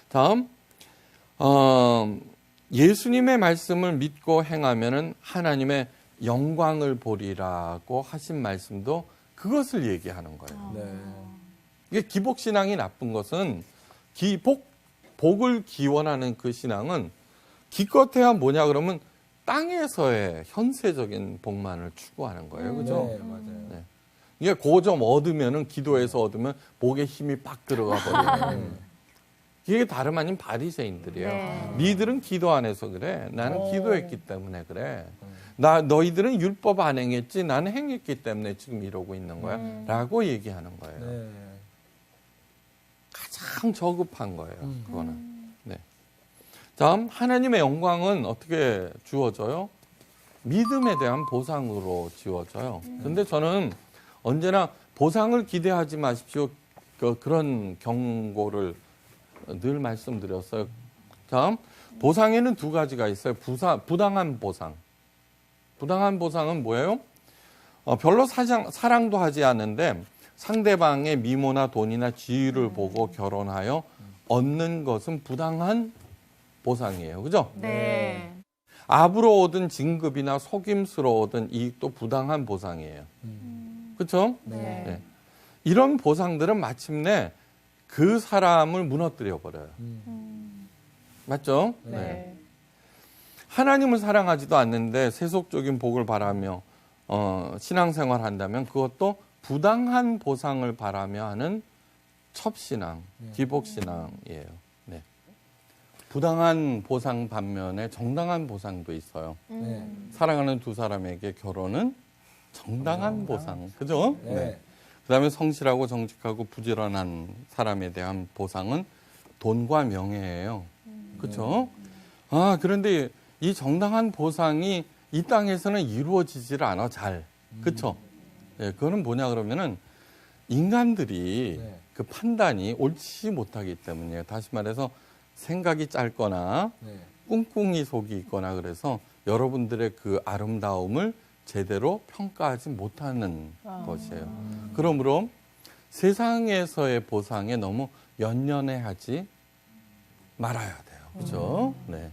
다음 예수님의 말씀을 믿고 행하면은 하나님의 영광을 보리라고 하신 말씀도 그것을 얘기하는 거예요. 네. 이게 기복신앙이 나쁜 것은 복을 기원하는 그 신앙은 기껏해야 뭐냐 그러면 땅에서의 현세적인 복만을 추구하는 거예요. 그죠? 네, 맞아요. 네. 이게 그 점 얻으면은 기도해서 얻으면 목에 힘이 빡 들어가 버려요. 이게 다름 아닌 바리새인들이에요. 네. 니들은 기도 안 해서 그래. 나는 기도했기 때문에 그래. 너희들은 율법 안 행했지. 나는 행했기 때문에 지금 이러고 있는 거야. 라고 얘기하는 거예요. 네. 가장 저급한 거예요. 그거는. 네. 다음 하나님의 영광은 어떻게 주어져요? 믿음에 대한 보상으로 지워져요. 근데 저는 언제나 보상을 기대하지 마십시오. 그런 경고를 늘 말씀드렸어요. 다음 보상에는 두 가지가 있어요. 부당한 보상. 부당한 보상은 뭐예요? 별로 사랑도 하지 않는데 상대방의 미모나 돈이나 지위를 보고 결혼하여 얻는 것은 부당한 보상이에요. 그죠? 네. 압으로 얻은 진급이나 속임수로 얻은 이익도 부당한 보상이에요. 그렇죠? 네. 네. 이런 보상들은 마침내 그 사람을 무너뜨려 버려요. 맞죠? 네. 하나님을 사랑하지도 않는데 세속적인 복을 바라며 신앙생활 한다면 그것도 부당한 보상을 바라며 하는 첩신앙, 기복신앙이에요. 네. 부당한 보상 반면에 정당한 보상도 있어요. 사랑하는 두 사람에게 결혼은 정당한 보상. 그죠? 네. 그다음에 성실하고 정직하고 부지런한 사람에 대한 보상은 돈과 명예예요. 그렇죠? 그런데 이 정당한 보상이 이 땅에서는 이루어지질 않아 잘. 그렇죠? 예, 그거는 뭐냐 그러면은 인간들이 네. 그 판단이 옳지 못하기 때문이에요. 다시 말해서 생각이 짧거나 네. 꿍꿍이 속이 있거나 그래서 여러분들의 그 아름다움을 제대로 평가하지 못하는 것이에요. 그러므로 세상에서의 보상에 너무 연연해하지 말아야 돼요. 그렇죠? 네.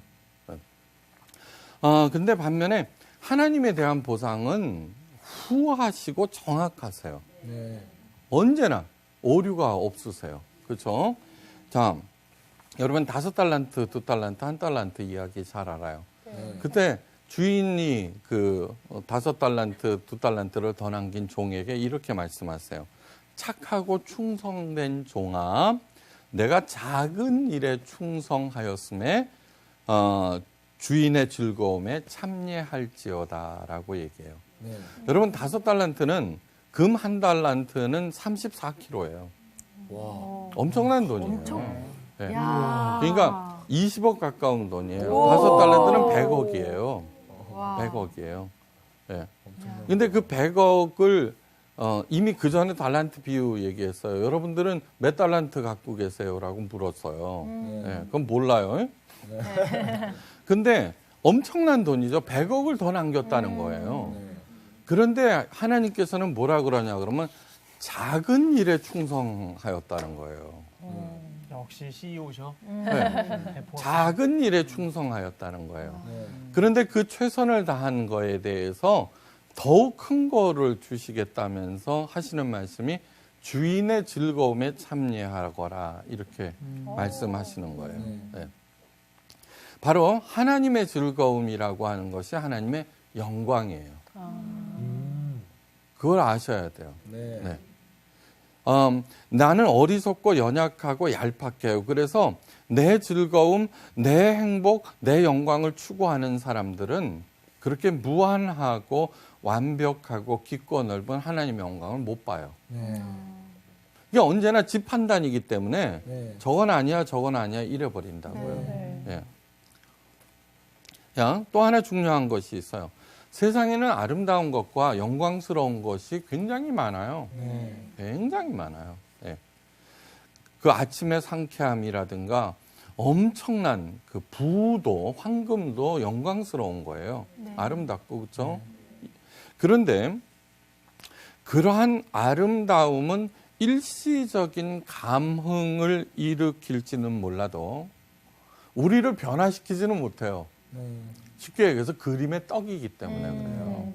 근데 반면에 하나님에 대한 보상은 후하시고 정확하세요. 네. 언제나 오류가 없으세요. 그렇죠? 자, 여러분 5달란트, 2달란트, 1달란트 이야기 잘 알아요. 네. 그때 주인이 그 5달란트, 2달란트를 더 남긴 종에게 이렇게 말씀하세요. 착하고 충성된 종아, 내가 작은 일에 충성하였음에 주인의 즐거움에 참여할지어다라고 얘기해요. 네. 여러분 5달란트는 금 1달란트는 34kg예요. 와. 엄청난 돈이에요. 네. 야. 그러니까 20억 가까운 돈이에요. 오. 5달란트는 100억이에요. 와. 100억이에요. 네. 근데 그 100억을 이미 그 전에 달란트 비유 얘기했어요. 여러분들은 몇 달란트 갖고 계세요라고 물었어요. 네. 그건 몰라요. 근데 엄청난 돈이죠. 100억을 더 남겼다는 거예요. 네. 그런데 하나님께서는 뭐라 그러냐 그러면 작은 일에 충성하였다는 거예요. 역시 CEO셔. 네. 작은 일에 충성하였다는 거예요. 네. 그런데 그 최선을 다한 거에 대해서 더욱 큰 거를 주시겠다면서 하시는 말씀이 주인의 즐거움에 참여하거라 이렇게 말씀하시는 거예요. 네. 바로 하나님의 즐거움이라고 하는 것이 하나님의 영광이에요. 그걸 아셔야 돼요. 네. 네. 나는 어리석고 연약하고 얄팍해요. 그래서 내 즐거움, 내 행복, 내 영광을 추구하는 사람들은 그렇게 무한하고 완벽하고 깊고 넓은 하나님의 영광을 못 봐요. 네. 이게 언제나 지 판단이기 때문에 네. 저건 아니야, 저건 아니야 이래버린다고요. 네. 예. 또 하나 중요한 것이 있어요. 세상에는 아름다운 것과 영광스러운 것이 굉장히 많아요. 네. 굉장히 많아요. 예. 그 아침의 상쾌함이라든가 엄청난 그 부도, 황금도 영광스러운 거예요. 아름답고, 그렇죠? 그런데 그러한 아름다움은 일시적인 감흥을 일으킬지는 몰라도 우리를 변화시키지는 못해요. 네. 쉽게 얘기해서 그림의 떡이기 때문에 그래요.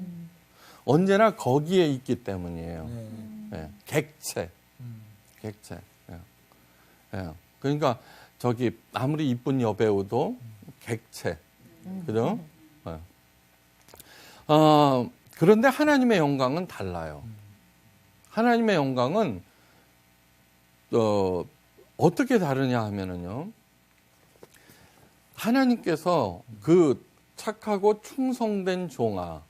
언제나 거기에 있기 때문이에요. 네. 예, 객체. 객체. 예. 예. 그러니까 저기 아무리 이쁜 여배우도 객체. 그죠? 예. 그런데 하나님의 영광은 달라요. 하나님의 영광은 어떻게 다르냐 하면은요. 하나님께서 그 착하고 충성된 종아,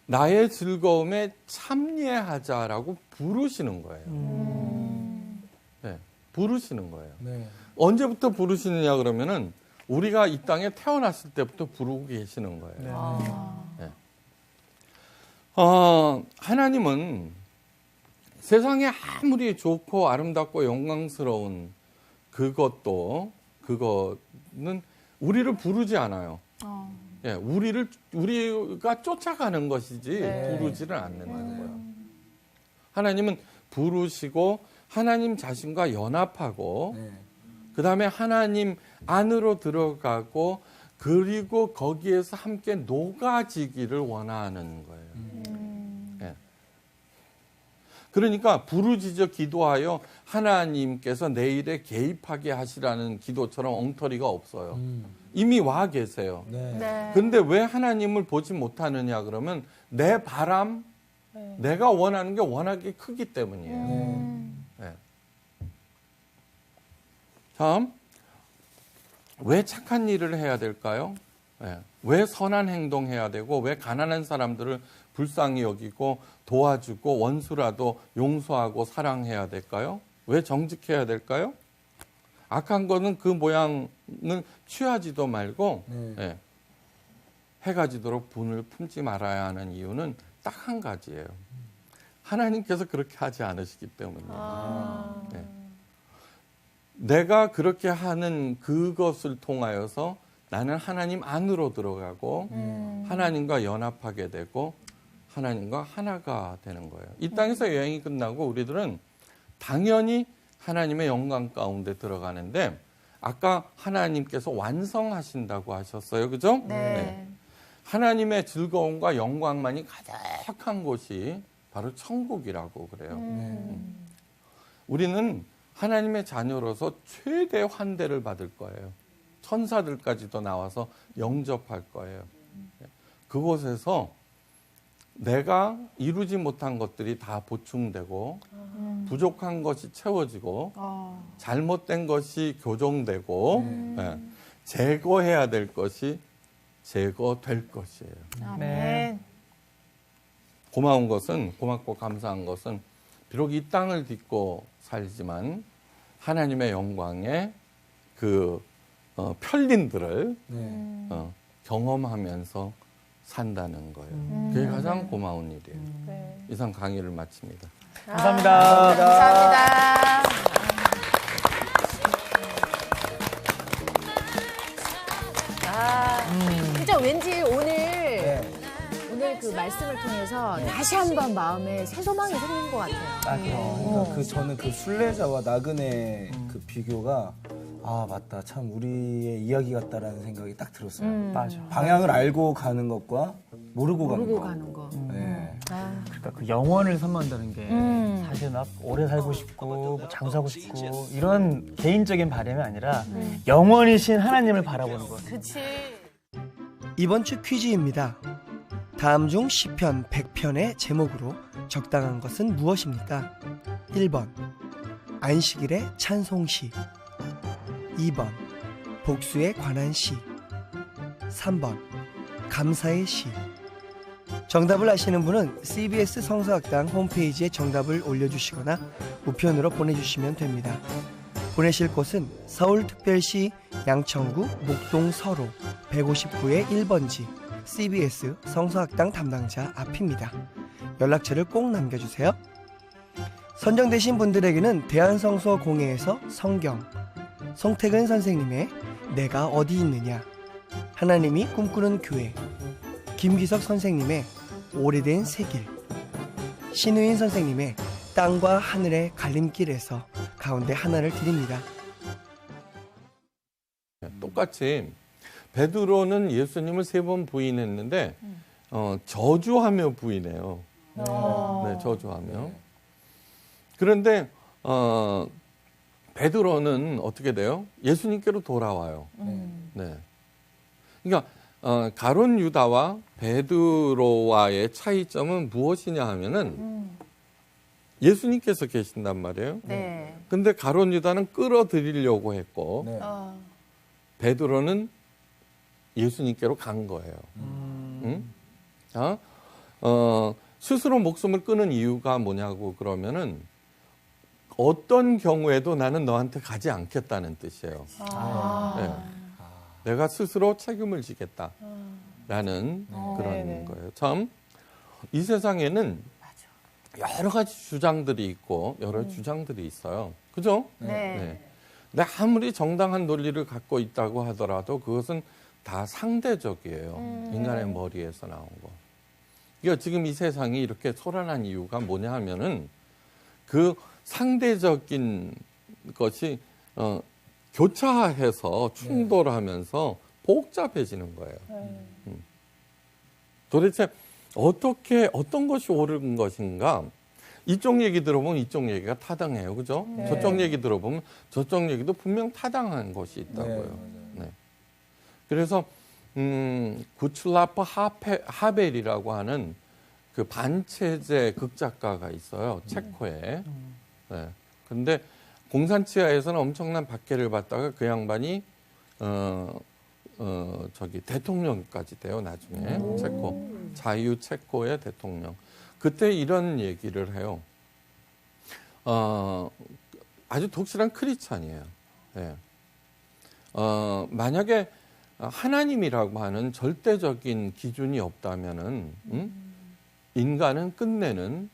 나의 즐거움에 참여하자라고 부르시는 거예요. 네, 부르시는 거예요. 네. 언제부터 부르시느냐 그러면은 우리가 이 땅에 태어났을 때부터 부르고 계시는 거예요. 네. 하나님은 세상에 아무리 좋고 아름답고 영광스러운 그거는 우리를 부르지 않아요. 예, 우리가 쫓아가는 것이지 네. 부르지를 않는 거예요. 하나님은 부르시고 하나님 자신과 연합하고 네. 그 다음에 하나님 안으로 들어가고 그리고 거기에서 함께 녹아지기를 원하는 거예요. 예. 그러니까 부르짖어 기도하여 하나님께서 내 일에 개입하게 하시라는 기도처럼 엉터리가 없어요. 이미 와 계세요. 네. 네. 근데 왜 하나님을 보지 못하느냐 그러면 내 바람, 내가 원하는 게 워낙에 크기 때문이에요. 네. 다음, 왜 착한 일을 해야 될까요? 네. 왜 선한 행동해야 되고 왜 가난한 사람들을 불쌍히 여기고 도와주고 원수라도 용서하고 사랑해야 될까요? 왜 정직해야 될까요? 악한 거는 그 모양은 취하지도 말고 예, 해가 지도록 분을 품지 말아야 하는 이유는 딱 한 가지예요. 하나님께서 그렇게 하지 않으시기 때문이에요. 예. 내가 그렇게 하는 그것을 통하여서 나는 하나님 안으로 들어가고 하나님과 연합하게 되고 하나님과 하나가 되는 거예요. 이 땅에서 여행이 끝나고 우리들은 당연히 하나님의 영광 가운데 들어가는데 아까 하나님께서 완성하신다고 하셨어요. 그죠? 네. 하나님의 즐거움과 영광만이 가득한 곳이 바로 천국이라고 그래요. 우리는 하나님의 자녀로서 최대 환대를 받을 거예요. 천사들까지도 나와서 영접할 거예요. 그곳에서 내가 이루지 못한 것들이 다 보충되고 부족한 것이 채워지고 잘못된 것이 교정되고 예, 제거해야 될 것이 제거될 것이에요. 아멘. 고마운 것은 고맙고 감사한 것은 비록 이 땅을 딛고 살지만 하나님의 영광의 그 편린들을 경험하면서 산다는 거예요. 그게 가장 고마운 일이에요. 네. 이상 강의를 마칩니다. 감사합니다. 감사합니다. 진짜 왠지 오늘 그 말씀을 통해서 다시 한번 마음에 새 소망이 생긴 것 같아요. 그러니까 저는 그 순례자와 나그네 그 비교가 맞다. 참 우리의 이야기 같다라는 생각이 딱 들었어요. 맞아. 방향을 알고 가는 것과 모르고 가는 모르고 것. 가는 거. 네. 그러니까 그 영원을 선망한다는 게 사실 막 오래 살고 싶고 뭐 장수하고 싶고 이런 개인적인 바람이 아니라 영원이신 하나님을 바라보는 거. 그렇지. 이번 주 퀴즈입니다. 다음 중 시편 100편의 제목으로 적당한 것은 무엇입니까? 1번 안식일의 찬송시, 2번 복수에 관한 시, 3번 감사의 시. 정답을 아시는 분은 CBS 성서학당 홈페이지에 정답을 올려주시거나 우편으로 보내주시면 됩니다. 보내실 곳은 서울특별시 양천구 목동 서로 159의 1번지 CBS 성서학당 담당자 앞입니다. 연락처를 꼭 남겨주세요. 선정되신 분들에게는 대한성서공회에서 성경, 송태근 선생님의 내가 어디 있느냐, 하나님이 꿈꾸는 교회, 김기석 선생님의 오래된 새길, 신우인 선생님의 땅과 하늘의 갈림길에서 가운데 하나를 드립니다. 똑같이 베드로는 예수님을 3번 부인했는데 저주하며 부인해요. 네, 저주하며. 그런데 베드로는 어떻게 돼요? 예수님께로 돌아와요. 네. 그러니까 가룟 유다와 베드로와의 차이점은 무엇이냐 하면은 예수님께서 계신단 말이에요. 네. 근데 가룟 유다는 끌어들이려고 했고 네. 베드로는 예수님께로 간 거예요. 응? 자, 스스로 목숨을 끊은 이유가 뭐냐고 그러면은 어떤 경우에도 나는 너한테 가지 않겠다는 뜻이에요. 네. 내가 스스로 책임을 지겠다라는 그런 거예요. 참, 이 세상에는 여러 가지 주장들이 있고 여러 주장들이 있어요. 그죠? 네. 근데 아무리 정당한 논리를 갖고 있다고 하더라도 그것은 다 상대적이에요. 인간의 머리에서 나온 거. 그러니까 지금 이 세상이 이렇게 소란한 이유가 뭐냐 하면은 그 상대적인 것이 교차해서 충돌하면서 복잡해지는 거예요. 도대체 어떤 것이 옳은 것인가? 이쪽 얘기 들어보면 이쪽 얘기가 타당해요. 그죠? 네. 저쪽 얘기 들어보면 저쪽 얘기도 분명 타당한 것이 있다고요. 네. 그래서 구출라프 하벨이라고 하는 그 반체제 극작가가 있어요. 체코에. 네. 근데 공산치하에서는 엄청난 박해를 받다가 그 양반이 대통령까지 돼요. 나중에 체코 자유 체코의 대통령. 그때 이런 얘기를 해요. 아주 독실한 크리스찬이에요. 네. 만약에 하나님이라고 하는 절대적인 기준이 없다면은 인간은 끝내는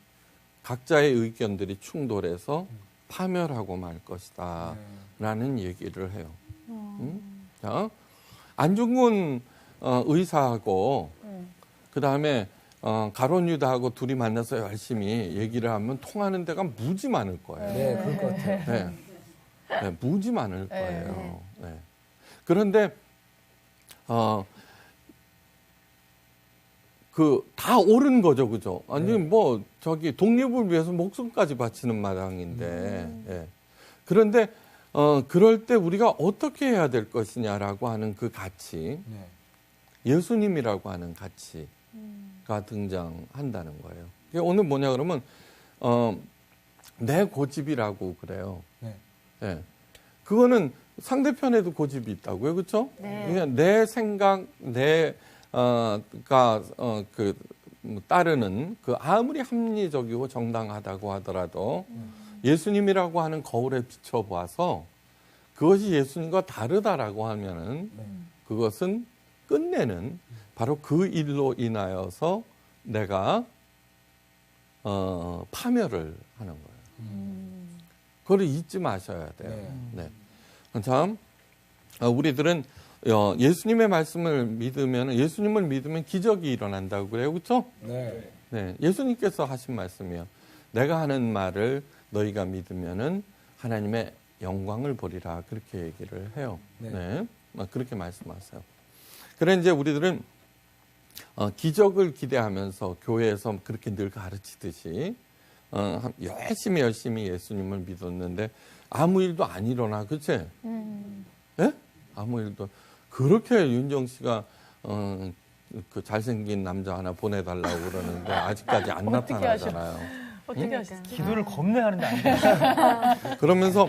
각자의 의견들이 충돌해서 파멸하고 말 것이다 라는 얘기를 해요. 자, 안중근 의사하고 그 다음에 가론 유다하고 둘이 만나서 열심히 얘기를 하면 통하는 데가 무지 많을 거예요. 네, 그럴 것 같아요. 네. 네, 무지 많을 거예요. 네. 그런데 다 옳은 거죠, 그죠? 아니 독립을 위해서 목숨까지 바치는 마당인데. 예. 그런데 그럴 때 우리가 어떻게 해야 될 것이냐라고 하는 그 가치, 예수님이라고 하는 가치가 등장한다는 거예요. 오늘 뭐냐 그러면 내 고집이라고 그래요. 예. 그거는 상대편에도 고집이 있다고요, 그렇죠? 그러니까 내 생각, 따르는 그 아무리 합리적이고 정당하다고 하더라도 예수님이라고 하는 거울에 비춰봐서 그것이 예수님과 다르다라고 하면은 그것은 끝내는 바로 그 일로 인하여서 내가 파멸을 하는 거예요. 그걸 잊지 마셔야 돼요. 네. 참 우리들은 예수님의 말씀을 믿으면 예수님을 믿으면 기적이 일어난다고 그래요, 그렇죠? 네. 네. 예수님께서 하신 말씀이요. 내가 하는 말을 너희가 믿으면은 하나님의 영광을 보리라 그렇게 얘기를 해요. 네. 그렇게 말씀하세요. 그래 이제 우리들은 기적을 기대하면서 교회에서 그렇게 늘 가르치듯이 열심히 예수님을 믿었는데 아무 일도 안 일어나, 그치? 예? 아무 일도. 그렇게 윤정 씨가 그 잘생긴 남자 하나 보내달라고 그러는데 아직까지 안 나타나잖아요. 어떻게 하셨어요? 기도를 겁내하는데 안 돼요. 그러면서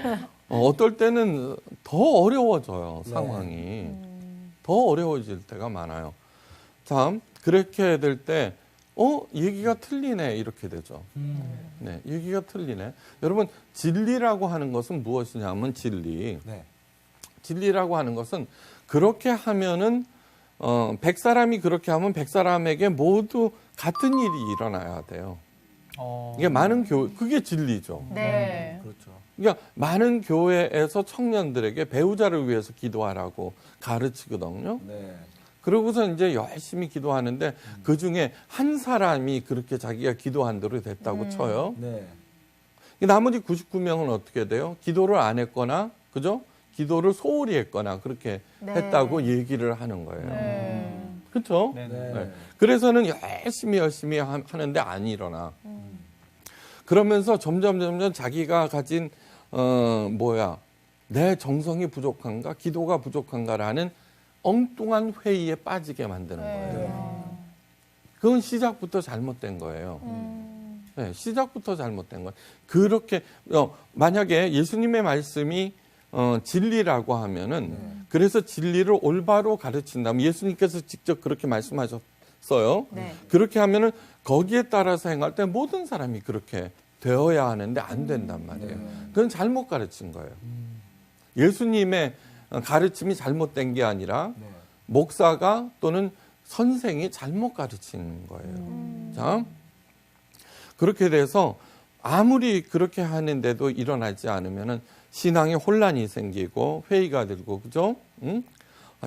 어떨 때는 더 어려워져요, 상황이. 더 어려워질 때가 많아요. 참, 그렇게 될 때, 얘기가 틀리네, 이렇게 되죠. 네, 얘기가 틀리네. 여러분, 진리라고 하는 것은 무엇이냐면 진리. 진리라고 하는 것은 그렇게 하면은, 100사람이 그렇게 하면 100사람에게 모두 같은 일이 일어나야 돼요. 이게 그게 진리죠. 네. 그렇죠. 그러니까 많은 교회에서 청년들에게 배우자를 위해서 기도하라고 가르치거든요. 그러고서 이제 열심히 기도하는데 그 중에 한 사람이 그렇게 자기가 기도한 대로 됐다고 쳐요. 나머지 99명은 어떻게 돼요? 기도를 안 했거나, 그죠? 기도를 소홀히 했거나 그렇게 했다고 얘기를 하는 거예요. 그렇죠? 네. 그래서는 열심히 하는데 안 일어나. 그러면서 점점 자기가 가진 내 정성이 부족한가, 기도가 부족한가라는 엉뚱한 회의에 빠지게 만드는 거예요. 그건 시작부터 잘못된 거예요. 네, 시작부터 잘못된 거예요. 그렇게 만약에 예수님의 말씀이 진리라고 하면은 그래서 진리를 올바로 가르친다면 예수님께서 직접 그렇게 말씀하셨어요. 그렇게 하면은 거기에 따라서 행할 때 모든 사람이 그렇게 되어야 하는데 안 된단 말이에요. 그건 잘못 가르친 거예요. 예수님의 가르침이 잘못된 게 아니라 목사가 또는 선생이 잘못 가르친 거예요. 자, 그렇게 돼서 아무리 그렇게 하는데도 일어나지 않으면은 신앙에 혼란이 생기고 회의가 들고, 그죠?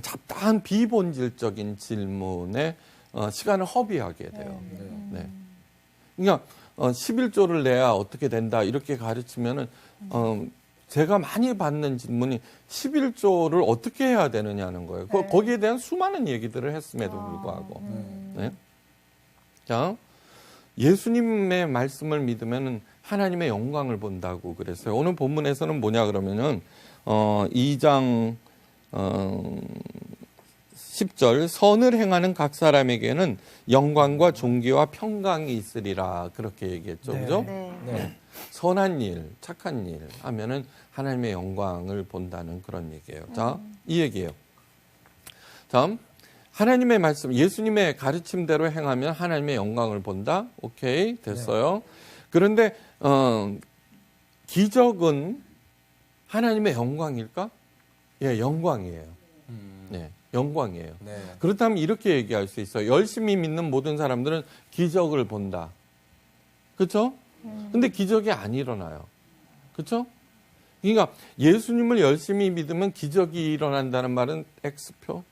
잡다한 비본질적인 질문에 시간을 허비하게 돼요. 네. 그러니까 11조를 내야 어떻게 된다 이렇게 가르치면은 제가 많이 받는 질문이 11조를 어떻게 해야 되느냐는 거예요. 거기에 대한 수많은 얘기들을 했음에도 불구하고. 네. 자, 예수님의 말씀을 믿으면 하나님의 영광을 본다고 그랬어요. 오늘 본문에서는 뭐냐 그러면은 2장 10절 선을 행하는 각 사람에게는 영광과 존귀와 평강이 있으리라 그렇게 얘기했죠. 그죠? 네. 선한 일, 착한 일 하면은 하나님의 영광을 본다는 그런 얘기예요. 자, 이 얘기예요. 다음 하나님의 말씀, 예수님의 가르침대로 행하면 하나님의 영광을 본다. 오케이, 됐어요. 그런데 기적은 하나님의 영광일까? 예, 영광이에요. 네, 영광이에요. 네. 그렇다면 이렇게 얘기할 수 있어요. 열심히 믿는 모든 사람들은 기적을 본다. 그렇죠? 근데 기적이 안 일어나요. 그렇죠? 그러니까 예수님을 열심히 믿으면 기적이 일어난다는 말은 X표.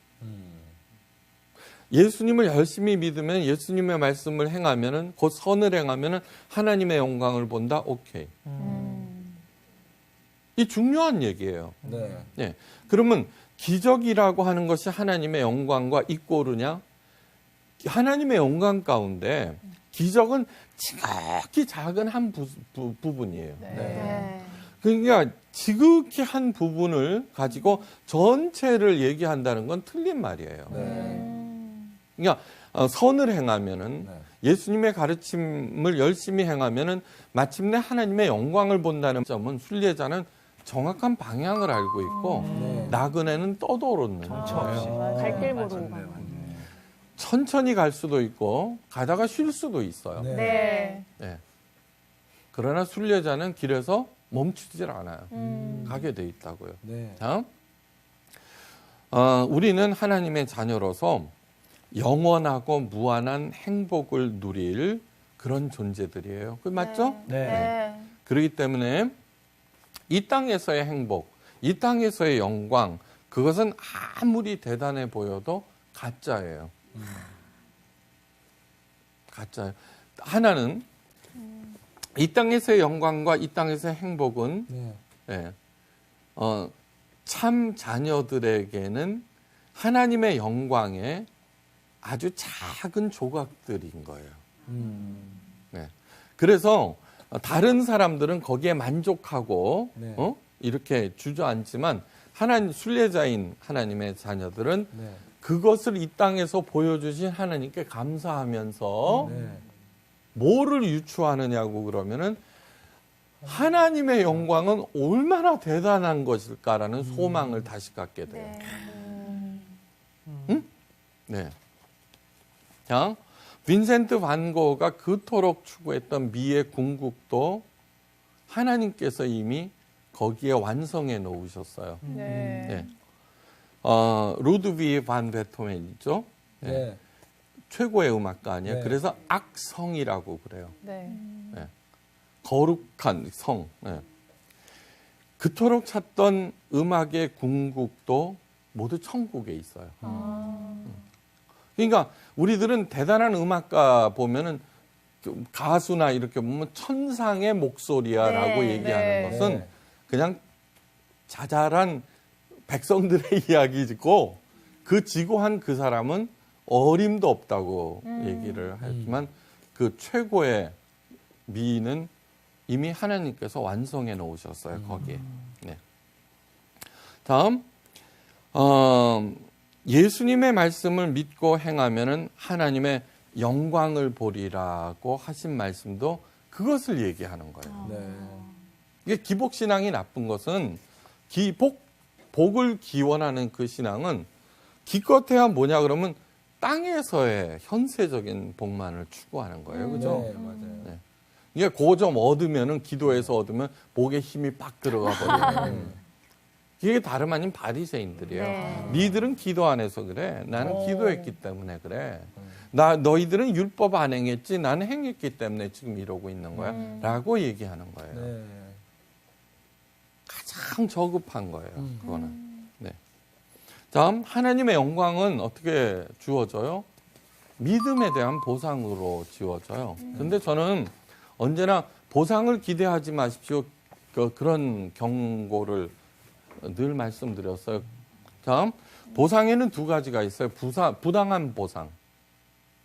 예수님을 열심히 믿으면 예수님의 말씀을 행하면은 곧 선을 행하면은 하나님의 영광을 본다. 오케이. 이 중요한 얘기예요. 네. 네. 그러면 기적이라고 하는 것이 하나님의 영광과 이꼬르냐? 하나님의 영광 가운데 기적은 지극히 작은 한 부분이에요. 네. 그러니까 지극히 한 부분을 가지고 전체를 얘기한다는 건 틀린 말이에요. 네. 그러니까 선을 행하면은 예수님의 가르침을 열심히 행하면은 마침내 하나님의 영광을 본다는 점은 순례자는 정확한 방향을 알고 있고 나그네는 떠도는 거예요. 갈 길 모르고 가는. 천천히 갈 수도 있고 가다가 쉴 수도 있어요. 네. 네. 그러나 순례자는 길에서 멈추질 않아요. 가게 돼 있다고요. 네. 자, 우리는 하나님의 자녀로서 영원하고 무한한 행복을 누릴 그런 존재들이에요. 그 맞죠? 네. 네. 그렇기 때문에 이 땅에서의 행복, 이 땅에서의 영광, 그것은 아무리 대단해 보여도 가짜예요. 가짜예요. 하나는 이 땅에서의 영광과 이 땅에서의 행복은 네, 참 자녀들에게는 하나님의 영광의 아주 작은 조각들인 거예요. 네. 그래서 다른 사람들은 거기에 만족하고 이렇게 주저앉지만 순례자인 하나님의 자녀들은 그것을 이 땅에서 보여주신 하나님께 감사하면서 뭐를 유추하느냐고 그러면은 하나님의 영광은 얼마나 대단한 것일까라는 소망을 다시 갖게 돼요. 응? 네. 자, 빈센트 반 고흐가 그토록 추구했던 미의 궁극도 하나님께서 이미 거기에 완성해 놓으셨어요. 네. 루드비히 반 베토벤 있죠? 네. 최고의 음악가 아니에요? 그래서 악성이라고 그래요. 네. 거룩한 성. 네. 그토록 찾던 음악의 궁극도 모두 천국에 있어요. 그러니까 우리들은 대단한 음악가 보면은 가수나 이렇게 보면 천상의 목소리야라고 얘기하는 것은 그냥 자잘한 백성들의 이야기고 그 지고한 그 사람은 어림도 없다고 얘기를 하지만 그 최고의 미는 이미 하나님께서 완성해 놓으셨어요. 거기에. 네. 다음 예수님의 말씀을 믿고 행하면은 하나님의 영광을 보리라고 하신 말씀도 그것을 얘기하는 거예요. 이게 기복신앙이 나쁜 것은 복을 기원하는 그 신앙은 기껏해야 뭐냐 그러면 땅에서의 현세적인 복만을 추구하는 거예요. 그죠? 네, 맞아요. 네. 이게 그 좀 얻으면은 기도해서 얻으면 목에 힘이 빡 들어가 버려요. 이게 다름 아닌 바리새인들이에요. 니들은 기도 안 해서 그래. 나는 기도했기 때문에 그래. 너희들은 율법 안 행했지. 나는 행했기 때문에 지금 이러고 있는 거야. 라고 얘기하는 거예요. 가장 저급한 거예요. 그거는. 네. 다음 하나님의 영광은 어떻게 주어져요? 믿음에 대한 보상으로 지어져요. 근데 저는 언제나 보상을 기대하지 마십시오. 그런 경고를 늘 말씀드렸어요. 다음 보상에는 두 가지가 있어요. 부당한 보상.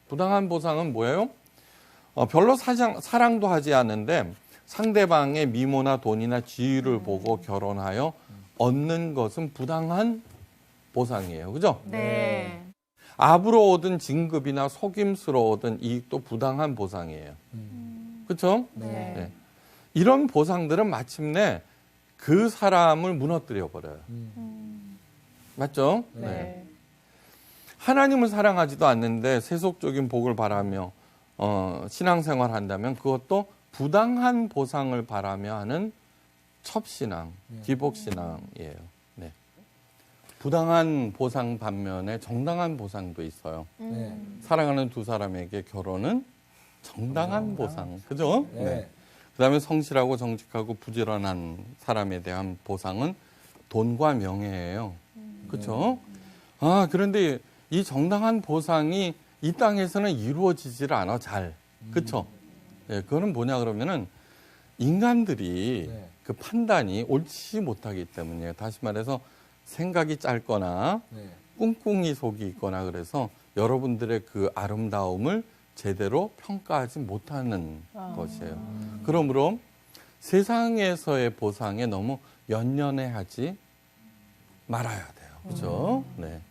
부당한 보상은 뭐예요? 별로 사랑도 하지 않는데 상대방의 미모나 돈이나 지위를 보고 결혼하여 얻는 것은 부당한 보상이에요. 그죠? 네. 압으로 얻은 진급이나 속임수로 얻은 이익도 부당한 보상이에요. 그렇죠? 네. 이런 보상들은 마침내 그 사람을 무너뜨려 버려요. 맞죠? 네. 하나님을 사랑하지도 않는데 세속적인 복을 바라며 신앙생활 한다면 그것도 부당한 보상을 바라며 하는 첩신앙, 기복신앙이에요. 네. 부당한 보상 반면에 정당한 보상도 있어요. 사랑하는 두 사람에게 결혼은 정당한 보상. 그죠? 네. 그다음에 성실하고 정직하고 부지런한 사람에 대한 보상은 돈과 명예예요. 그렇죠? 그런데 이 정당한 보상이 이 땅에서는 이루어지질 않아 잘. 그렇죠? 네, 그거는 뭐냐 그러면은 인간들이 그 판단이 옳지 못하기 때문이에요. 다시 말해서 생각이 짧거나 꿍꿍이 속이 있거나 그래서 여러분들의 그 아름다움을 제대로 평가하지 못하는 것이에요. 그러므로 세상에서의 보상에 너무 연연해하지 말아야 돼요. 그렇죠? 네.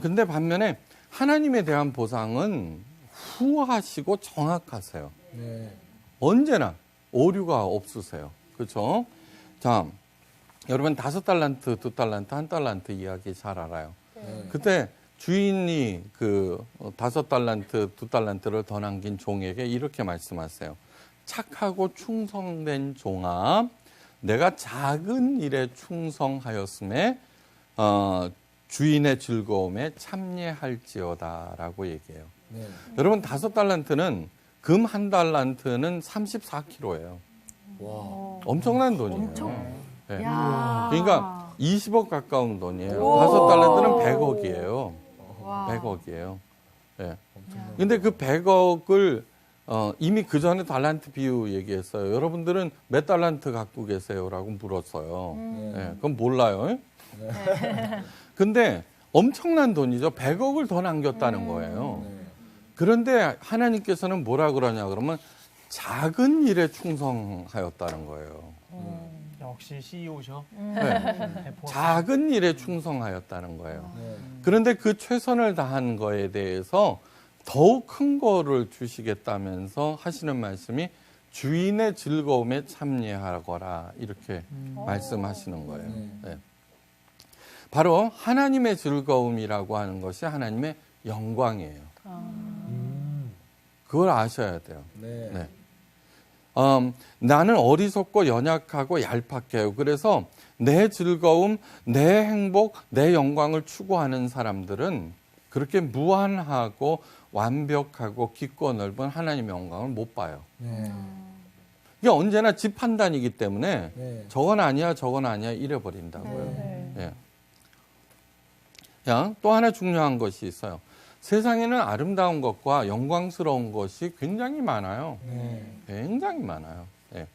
근데 반면에 하나님에 대한 보상은 후하시고 정확하세요. 언제나 오류가 없으세요. 그렇죠? 자, 여러분 5달란트, 2달란트, 1달란트 이야기 잘 알아요. 그때 주인이 그 5달란트, 2달란트를 더 남긴 종에게 이렇게 말씀하세요. 착하고 충성된 종아, 내가 작은 일에 충성하였음에 주인의 즐거움에 참여할지어다라고 얘기해요. 여러분 5달란트는 금 1달란트는 34kg예요. 엄청난 돈이에요. 네. 그러니까 20억 가까운 돈이에요. 5달란트는 100억이에요. 100억이에요. 네. 근데 그 100억을 이미 그 전에 달란트 비유 얘기했어요. 여러분들은 몇 달란트 갖고 계세요라고 물었어요. 네. 그건 몰라요. 근데 엄청난 돈이죠. 100억을 더 남겼다는 거예요. 그런데 하나님께서는 뭐라 그러냐 그러면 작은 일에 충성하였다는 거예요. 역시 CEO셔. 네. 작은 일에 충성하였다는 거예요. 그런데 그 최선을 다한 거에 대해서 더욱 큰 거를 주시겠다면서 하시는 말씀이 주인의 즐거움에 참여하거라 이렇게 말씀하시는 거예요. 네. 바로 하나님의 즐거움이라고 하는 것이 하나님의 영광이에요. 그걸 아셔야 돼요. 네. 나는 어리석고 연약하고 얄팍해요. 그래서 내 즐거움, 내 행복, 내 영광을 추구하는 사람들은 그렇게 무한하고 완벽하고 깊고 넓은 하나님의 영광을 못 봐요. 이게 언제나 지 판단이기 때문에 저건 아니야, 저건 아니야 이래버린다고요. 네. 또 하나 중요한 것이 있어요. 세상에는 아름다운 것과 영광스러운 것이 굉장히 많아요. 굉장히 많아요. 네.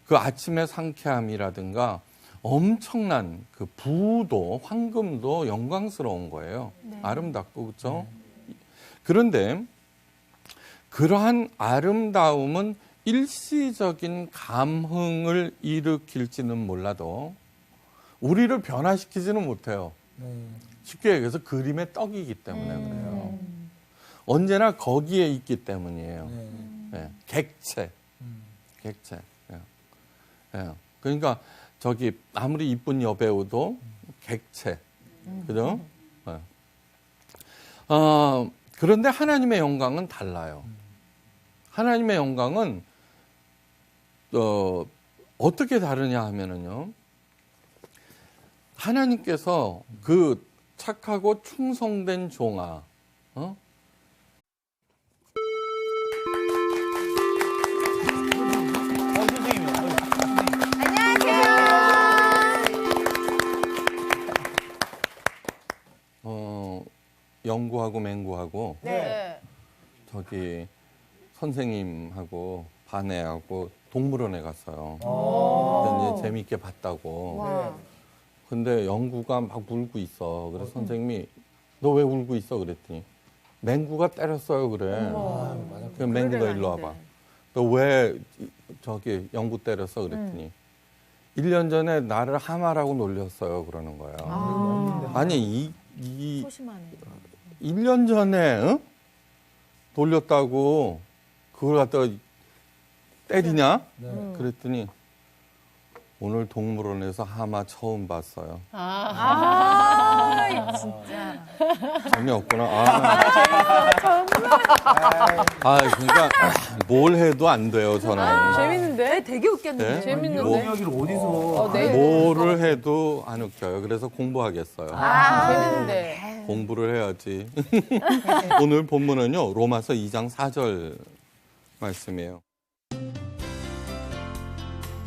그 아침의 상쾌함이라든가 엄청난 그 부도, 황금도 영광스러운 거예요. 아름답고, 그렇죠? 그런데 그러한 아름다움은 일시적인 감흥을 일으킬지는 몰라도 우리를 변화시키지는 못해요. 쉽게 얘기해서 그림의 떡이기 때문에 그래요. 언제나 거기에 있기 때문이에요. 네. 객체. 객체. 네. 네. 그러니까 저기 아무리 이쁜 여배우도 객체. 그죠? 네. 그런데 하나님의 영광은 달라요. 하나님의 영광은 어떻게 다르냐 하면은요. 하나님께서 그 착하고 충성된 종아, 영구하고 맹구하고 네. 저기 선생님하고 반애하고 동물원에 갔어요. 근데 이제 재밌게 봤다고. 와. 근데 영구가 막 울고 있어. 그래서 선생님이 너 왜 울고 있어? 그랬더니 맹구가 때렸어요. 그래. 그럼 맹구 너 일로 와봐. 너 왜 저기 영구 때렸어? 그랬더니 1년 전에 나를 하마라고 놀렸어요. 그러는 거예요. 아니 소심하네. 1년 전에 놀렸다고 그걸 갖다가 때리냐? 그랬더니 오늘 동물원에서 하마 처음 봤어요. 진짜. 재미없구나. 그러니까 뭘 해도 안 돼요, 저는. 재밌는데? 되게 웃겼는데. 네? 재밌는데? 이야기를 어디서? 뭐를 해도 안 웃겨요. 그래서 공부하겠어요. 재밌는데. 공부를 해야지. 오늘 본문은요, 로마서 2장 4절 말씀이에요.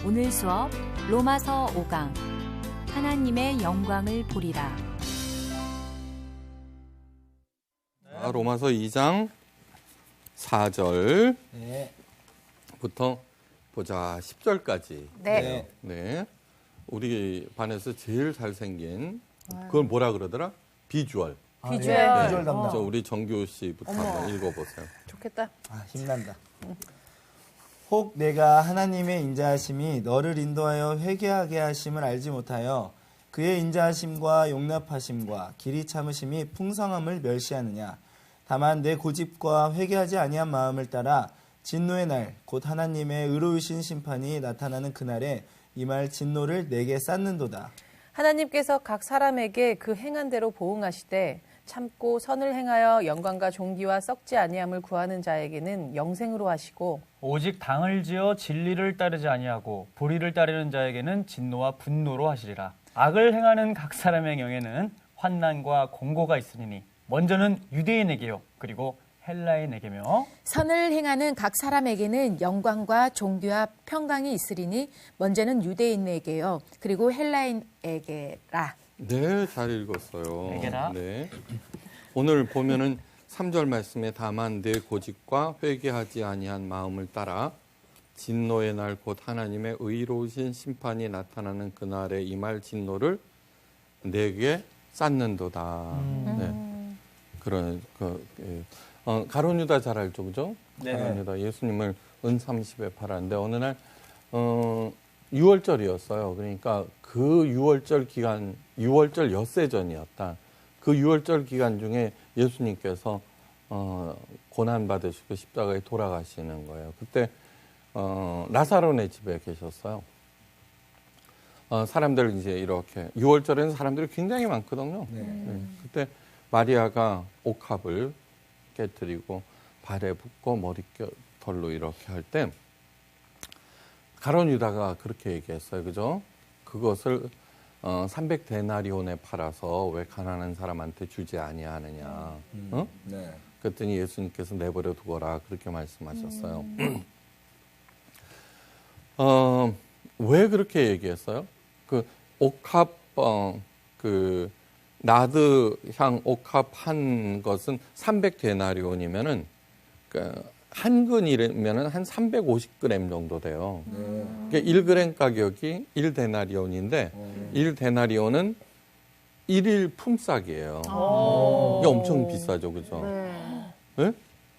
오늘 수업 로마서 5강 하나님의 영광을 보리라. 로마서 2장 4절부터 네. 보자. 10절까지. 네. 네. 우리 반에서 제일 잘생긴 그걸 뭐라 그러더라? 비주얼. 비주얼. 비주얼 담당. 저 우리 정규 씨부터 한번 읽어보세요. 좋겠다. 힘난다. 혹 내가 하나님의 인자하심이 너를 인도하여 회개하게 하심을 알지 못하여 그의 인자하심과 용납하심과 길이 참으심이 풍성함을 멸시하느냐. 다만 내 고집과 회개하지 아니한 마음을 따라 진노의 날 곧 하나님의 의로우신 심판이 나타나는 그날에 이 말 진노를 내게 쌓는도다. 하나님께서 각 사람에게 그 행한 대로 보응하시되 참고 선을 행하여 영광과 존귀와 썩지 아니함을 구하는 자에게는 영생으로 하시고 오직 당을 지어 진리를 따르지 아니하고 불의를 따르는 자에게는 진노와 분노로 하시리라. 악을 행하는 각 사람의 영에는 환난과 공고가 있으리니 먼저는 유대인에게요 그리고 헬라인에게며 선을 행하는 각 사람에게는 영광과 존귀와 평강이 있으리니 먼저는 유대인에게요 그리고 헬라인에게라. 네, 잘 읽었어요. 내게라. 네. 오늘 보면은 3절 말씀에 다만 내 고집과 회개하지 아니한 마음을 따라 진노의 날 곧 하나님의 의로우신 심판이 나타나는 그날에 이 말 진노를 내게 쌓는도다. 네. 그런 가룟 유다 잘 알죠, 그죠? 네. 가룟 유다 예수님을 은 30에 팔았는데 어느 날 6월절이었어요. 그러니까 그 6월절 기간, 6월절 엿새 전이었다. 그 6월절 기간 중에 예수님께서 고난 받으시고 십자가에 돌아가시는 거예요. 그때 라사로네 집에 계셨어요. 사람들 이제 이렇게 6월절에는 사람들이 굉장히 많거든요. 네. 그때 마리아가 옥합을 깨뜨리고 발에 붓고 머리털로 이렇게 할 때 가룟 유다가 그렇게 얘기했어요. 그죠? 그것을 300데나리온에 팔아서 왜 가난한 사람한테 주지 아니하느냐. 네. 그랬더니 예수님께서 내버려 두거라 그렇게 말씀하셨어요. 왜 그렇게 얘기했어요? 그 옥합 그 나드 향 옥합 한 것은 300데나리온이면은 한 근이면은 한 350g 정도 돼요. 그러니까 1g 가격이 1데나리온인데 1데나리온은 1일 품삯이에요. 이게 엄청 비싸죠, 그죠? 네?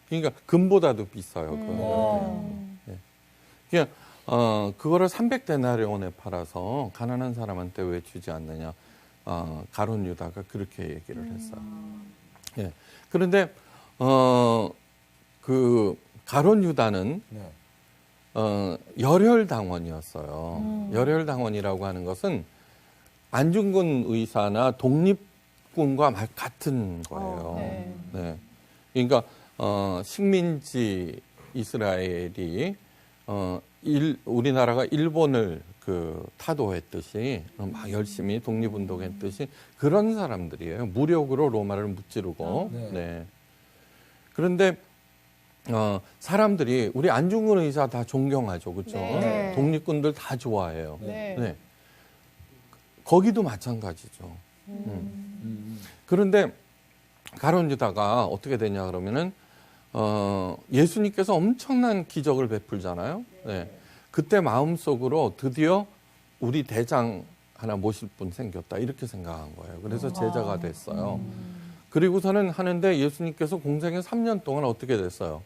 그러니까 금보다도 비싸요. 네. 그러니까 그거를 300데나리온에 팔아서 가난한 사람한테 왜 주지 않느냐? 가룟 유다가 그렇게 얘기를 했어요. 예. 그런데 그 가룟 유다는 열혈당원이었어요. 열혈당원이라고 하는 것은 안중근 의사나 독립군과 같은 거예요. 네. 그러니까 식민지 이스라엘이 우리나라가 일본을 타도했듯이 막 열심히 독립운동했듯이 그런 사람들이에요. 무력으로 로마를 무찌르고. 네. 그런데 사람들이 우리 안중근 의사 다 존경하죠, 그렇죠? 네. 독립군들 다 좋아해요. 네. 네. 거기도 마찬가지죠. 그런데 가룟 유다가 어떻게 되냐 그러면은 예수님께서 엄청난 기적을 베풀잖아요. 네. 그때 마음속으로 드디어 우리 대장 하나 모실 분 생겼다 이렇게 생각한 거예요. 그래서 제자가 됐어요. 그리고서는 하는데 예수님께서 공생애 3년 동안 어떻게 됐어요?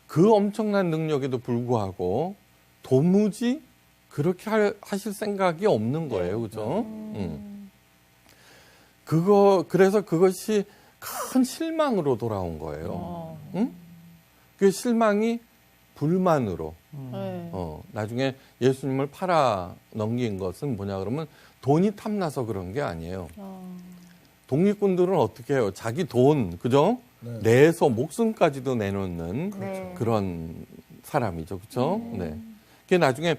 그 엄청난 능력에도 불구하고 도무지 그렇게 하실 생각이 없는 거예요. 그죠? 그래서 그것이 큰 실망으로 돌아온 거예요. 응? 그 실망이 불만으로. 나중에 예수님을 팔아 넘긴 것은 뭐냐 그러면 돈이 탐나서 그런 게 아니에요. 독립군들은 어떻게 해요? 자기 돈, 그죠? 네. 내서 목숨까지도 내놓는 네. 그런 사람이죠. 그죠? 네. 그게 나중에,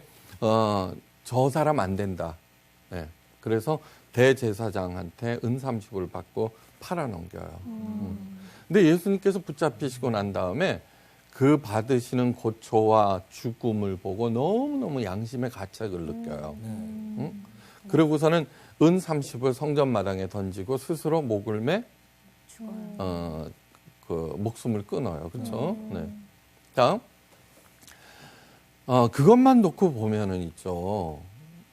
저 사람 안 된다. 네. 그래서 대제사장한테 은 30을 받고 팔아 넘겨요. 근데 예수님께서 붙잡히시고 난 다음에 그 받으시는 고초와 죽음을 보고 너무너무 양심의 가책을 느껴요. 응? 그러고서는 은 30을 성전 마당에 던지고 스스로 목을 매 그 목숨을 끊어요. 그렇죠? 네. 다음. 그것만 놓고 보면은 있죠.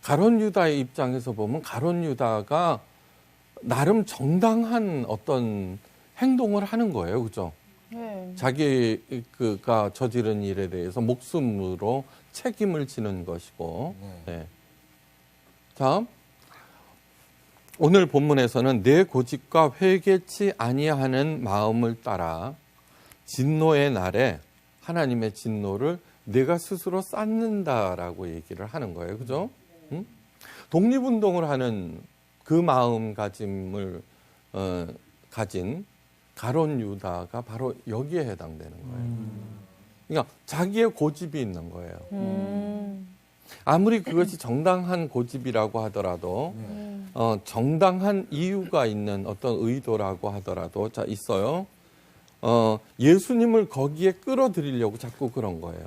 가룟 유다의 입장에서 보면 가룟 유다가 나름 정당한 어떤 행동을 하는 거예요. 그죠? 자기가 저지른 일에 대해서 목숨으로 책임을 지는 것이고. 네. 다음. 오늘 본문에서는 내 고집과 회개치 아니하는 마음을 따라 진노의 날에 하나님의 진노를 내가 스스로 쌓는다라고 얘기를 하는 거예요. 그죠? 응? 독립운동을 하는 그 마음가짐을 가진 가룟 유다가 바로 여기에 해당되는 거예요. 그러니까 자기의 고집이 있는 거예요. 아무리 그것이 정당한 고집이라고 하더라도 정당한 이유가 있는 어떤 의도라고 하더라도 자 있어요. 예수님을 거기에 끌어들이려고 자꾸 그런 거예요.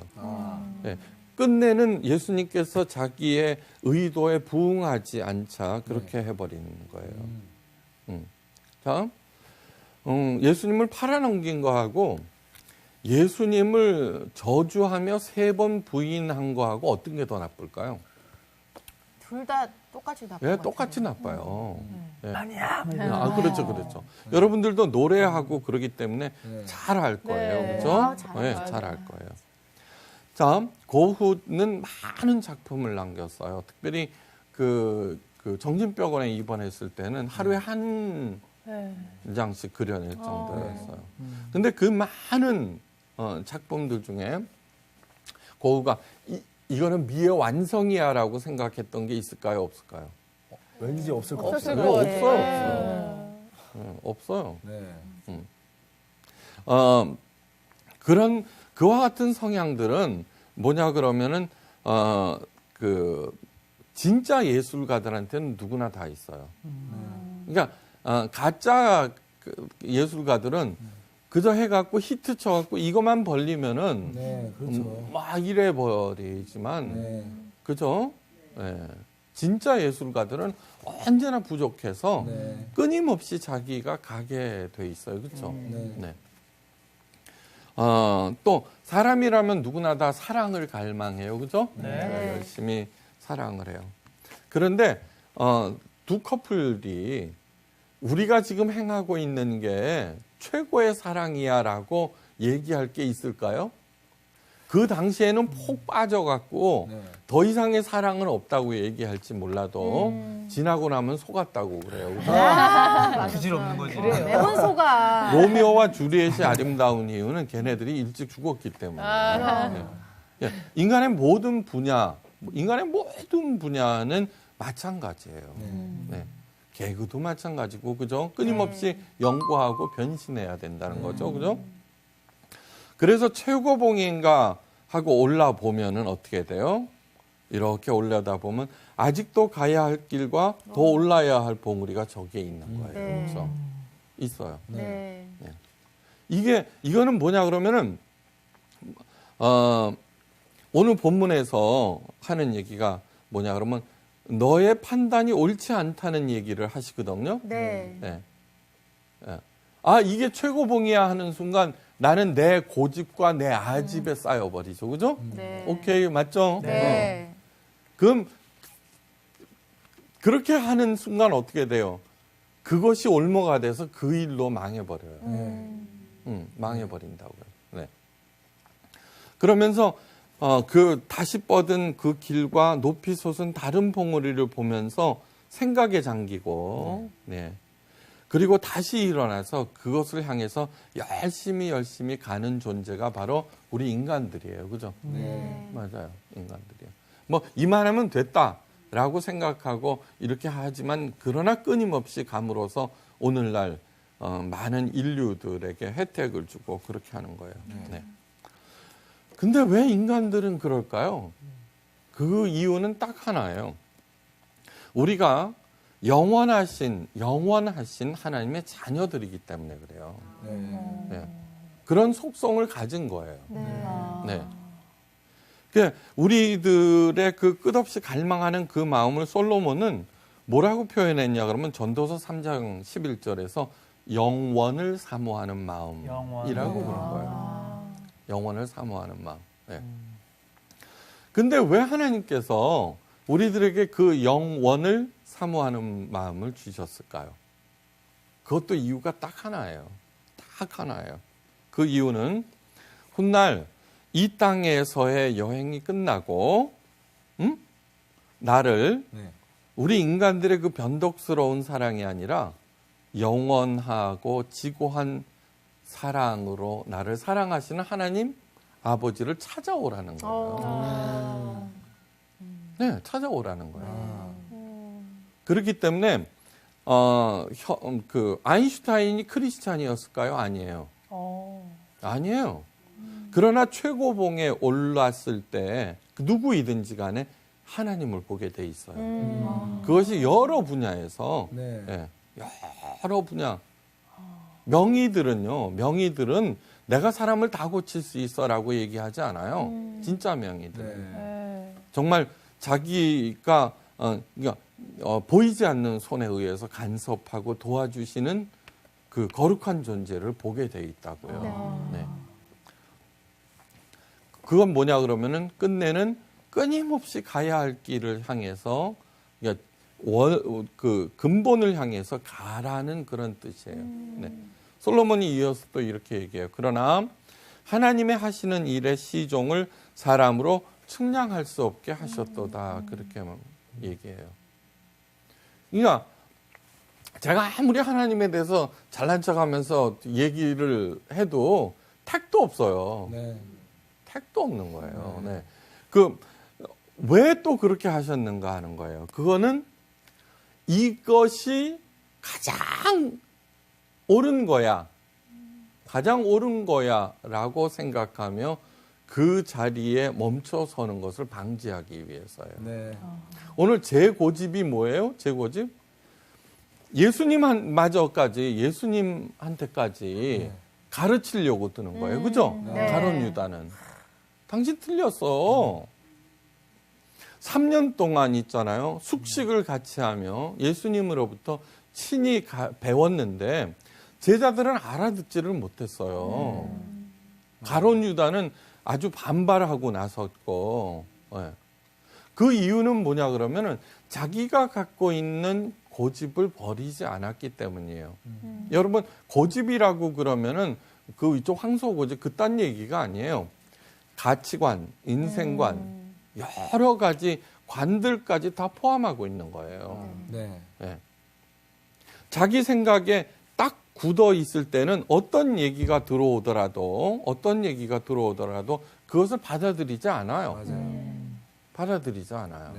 네. 끝내는 예수님께서 자기의 의도에 부응하지 않자 그렇게 해버리는 거예요. 자, 예수님을 팔아넘긴 거하고 예수님을 저주하며 3번 부인한 거하고 어떤 게 더 나쁠까요? 둘 다 똑같이 나쁜 네, 것 똑같이 같아요. 나빠요. 네. 아니야. 그렇죠, 그렇죠. 여러분들도 노래하고 그러기 때문에 잘 알 거예요, 네. 그렇죠? 잘 네, 알아요. 잘 알 거예요. 자, 고흐는 많은 작품을 남겼어요. 특별히 그 정신병원에 입원했을 때는 하루에 한 장씩 그려낼 정도였어요. 근데 그 많은 작품들 중에 고흐가 이거는 미의 완성이야라고 생각했던 게 있을까요, 없을까요? 왠지 없을 것 없었을 같아요. 것 없어요. 같아요. 없어요. 네. 그런 그와 같은 성향들은 뭐냐 그러면은 진짜 예술가들한테는 누구나 다 있어요. 그러니까 가짜 예술가들은 그저 해갖고 히트 쳐갖고 이것만 벌리면은 네, 그렇죠. 막 이래 버리지만 네. 그죠? 네. 진짜 예술가들은 언제나 부족해서 네. 끊임없이 자기가 가게 돼 있어요. 그렇죠? 네. 네. 또 사람이라면 누구나 다 사랑을 갈망해요. 그죠? 네. 열심히 사랑을 해요. 그런데 두 커플이 우리가 지금 행하고 있는 게 최고의 사랑이야라고 얘기할 게 있을까요? 그 당시에는 폭 빠져갖고 네. 더 이상의 사랑은 없다고 얘기할지 몰라도 지나고 나면 속았다고 그래요. 그죠? 부질 없는 거지. 매번 속아. 로미오와 주리엣이 아름다운 이유는 걔네들이 일찍 죽었기 때문에. 네. 인간의 모든 분야는 마찬가지예요. 네. 개그도 마찬가지고, 그죠? 끊임없이 연구하고 변신해야 된다는 거죠, 그죠? 그래서 최고봉인가 하고 올라보면은 어떻게 돼요? 이렇게 올라다 보면 아직도 가야 할 길과 더 올라야 할 봉우리가 저기에 있는 거예요. 네. 그렇죠? 있어요. 네. 이거는 뭐냐 그러면은, 오늘 본문에서 하는 얘기가 뭐냐 그러면 너의 판단이 옳지 않다는 얘기를 하시거든요. 네. 네. 예. 아, 이게 최고봉이야 하는 순간 나는 내 고집과 내 아집에 쌓여버리죠. 그죠? 네. 오케이, 맞죠? 네. 그럼 그렇게 하는 순간 어떻게 돼요? 그것이 올무가 돼서 그 일로 망해버려요. 망해버린다고요. 네. 그러면서 그 다시 뻗은 그 길과 높이 솟은 다른 봉우리를 보면서 생각에 잠기고, 네. 그리고 다시 일어나서 그것을 향해서 열심히 가는 존재가 바로 우리 인간들이에요. 그죠? 네. 맞아요. 인간들이에요. 뭐, 이만하면 됐다라고 생각하고 이렇게 하지만 그러나 끊임없이 감으로써 오늘날 많은 인류들에게 혜택을 주고 그렇게 하는 거예요. 네. 근데 왜 인간들은 그럴까요? 그 이유는 딱 하나예요. 우리가 영원하신 하나님의 자녀들이기 때문에 그래요. 네. 그런 속성을 가진 거예요. 네. 그러니까 우리들의 그 끝없이 갈망하는 그 마음을 솔로몬은 뭐라고 표현했냐 그러면 전도서 3장 11절에서 영원을 사모하는 마음이라고 그런 거예요. 영원을 사모하는 마음. 네. 근데 왜 하나님께서 우리들에게 그 영원을 사모하는 마음을 주셨을까요? 그것도 이유가 딱 하나예요. 딱 하나예요. 그 이유는 훗날 이 땅에서의 여행이 끝나고 나를 우리 인간들의 그 변덕스러운 사랑이 아니라 영원하고 지고한 사랑으로 나를 사랑하시는 하나님 아버지를 찾아오라는 거예요. 네, 찾아오라는 거예요. 그렇기 때문에 그 아인슈타인이 크리스찬이었을까요? 아니에요. 아니에요. 그러나 최고봉에 올랐을 때 누구이든지 간에 하나님을 보게 돼 있어요. 그것이 여러 분야에서 여러 분야. 명의들은 내가 사람을 다 고칠 수 있어라고 얘기하지 않아요. 진짜 명의들은. 정말 자기가 그러니까 보이지 않는 손에 의해서 간섭하고 도와주시는 그 거룩한 존재를 보게 돼 있다고요. 네. 그건 뭐냐 그러면은 끝내는 끊임없이 가야 할 길을 향해서 그러니까 그 근본을 향해서 가라는 그런 뜻이에요. 네. 솔로몬이 이어서 또 이렇게 얘기해요. 그러나 하나님의 하시는 일의 시종을 사람으로 측량할 수 없게 하셨도다. 그렇게 얘기해요. 그러니까 제가 아무리 하나님에 대해서 잘난 척하면서 얘기를 해도 택도 없어요. 택도 없는 거예요. 네. 왜 또 그렇게 하셨는가 하는 거예요. 그거는 이것이 가장 옳은 거야. 가장 옳은 거야 라고 생각하며 그 자리에 멈춰 서는 것을 방지하기 위해서예요. 오늘 제 고집이 뭐예요? 제 고집? 예수님한테까지 가르치려고 뜨는 거예요. 그죠? 가론 유다는. 당신 틀렸어. 3년 동안 있잖아요. 숙식을 같이 하며 예수님으로부터 친히 배웠는데 제자들은 알아듣지를 못했어요. 가론 유다는 아주 반발하고 나섰고, 그 이유는 뭐냐 그러면은 자기가 갖고 있는 고집을 버리지 않았기 때문이에요. 여러분 고집이라고 그러면은 그 이쪽 황소 고집 그딴 얘기가 아니에요. 가치관, 인생관, 여러 가지 관들까지 다 포함하고 있는 거예요. 자기 생각에 딱 굳어 있을 때는 어떤 얘기가 들어오더라도 그것을 받아들이지 않아요. 받아들이지 않아요.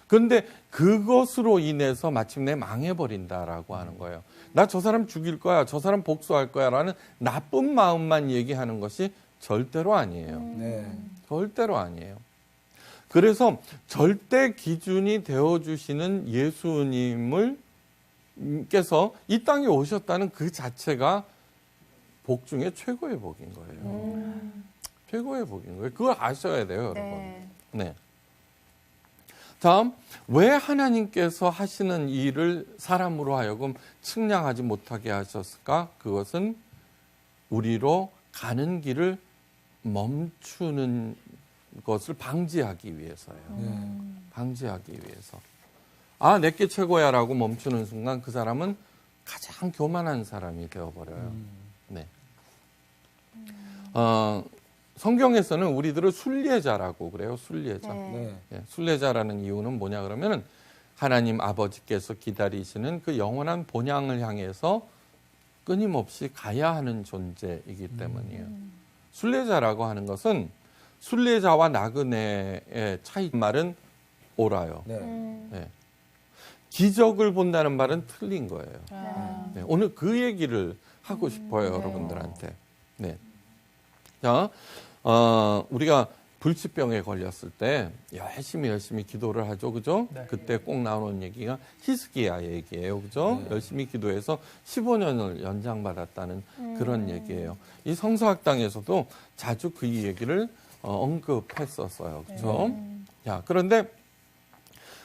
그런데 그것으로 인해서 마침내 망해버린다라고 하는 거예요. 나 저 사람 죽일 거야, 저 사람 복수할 거야라는 나쁜 마음만 얘기하는 것이 절대로 아니에요. 절대로 아니에요. 그래서 절대 기준이 되어주시는 예수님께서 이 땅에 오셨다는 그 자체가 복 중에 최고의 복인 거예요. 최고의 복인 거예요. 그걸 아셔야 돼요, 여러분. 네. 자, 다음, 왜 하나님께서 하시는 일을 사람으로 하여금 측량하지 못하게 하셨을까? 그것은 우리로 가는 길을 멈추는 것을 방지하기 위해서예요. 방지하기 위해서. 아, 내게 최고야 라고 멈추는 순간 그 사람은 가장 교만한 사람이 되어버려요. 네. 성경에서는 우리들을 순례자라고 그래요. 순례자. 네. 예, 순례자라는 이유는 뭐냐 그러면은 하나님 아버지께서 기다리시는 그 영원한 본향을 향해서 끊임없이 가야 하는 존재이기 때문이에요. 순례자라고 하는 것은 순례자와 나그네의 차이 말은 옳아요. 네. 예. 기적을 본다는 말은 틀린 거예요. 네, 오늘 그 얘기를 하고 싶어요, 여러분들한테. 네. 자, 우리가 불치병에 걸렸을 때 열심히 기도를 하죠, 그죠? 네. 그때 꼭 나오는 얘기가 히스기야 얘기예요, 그죠? 열심히 기도해서 15년을 연장받았다는 그런 얘기예요. 이 성서학당에서도 자주 그 얘기를 언급했었어요, 그죠? 자, 그런데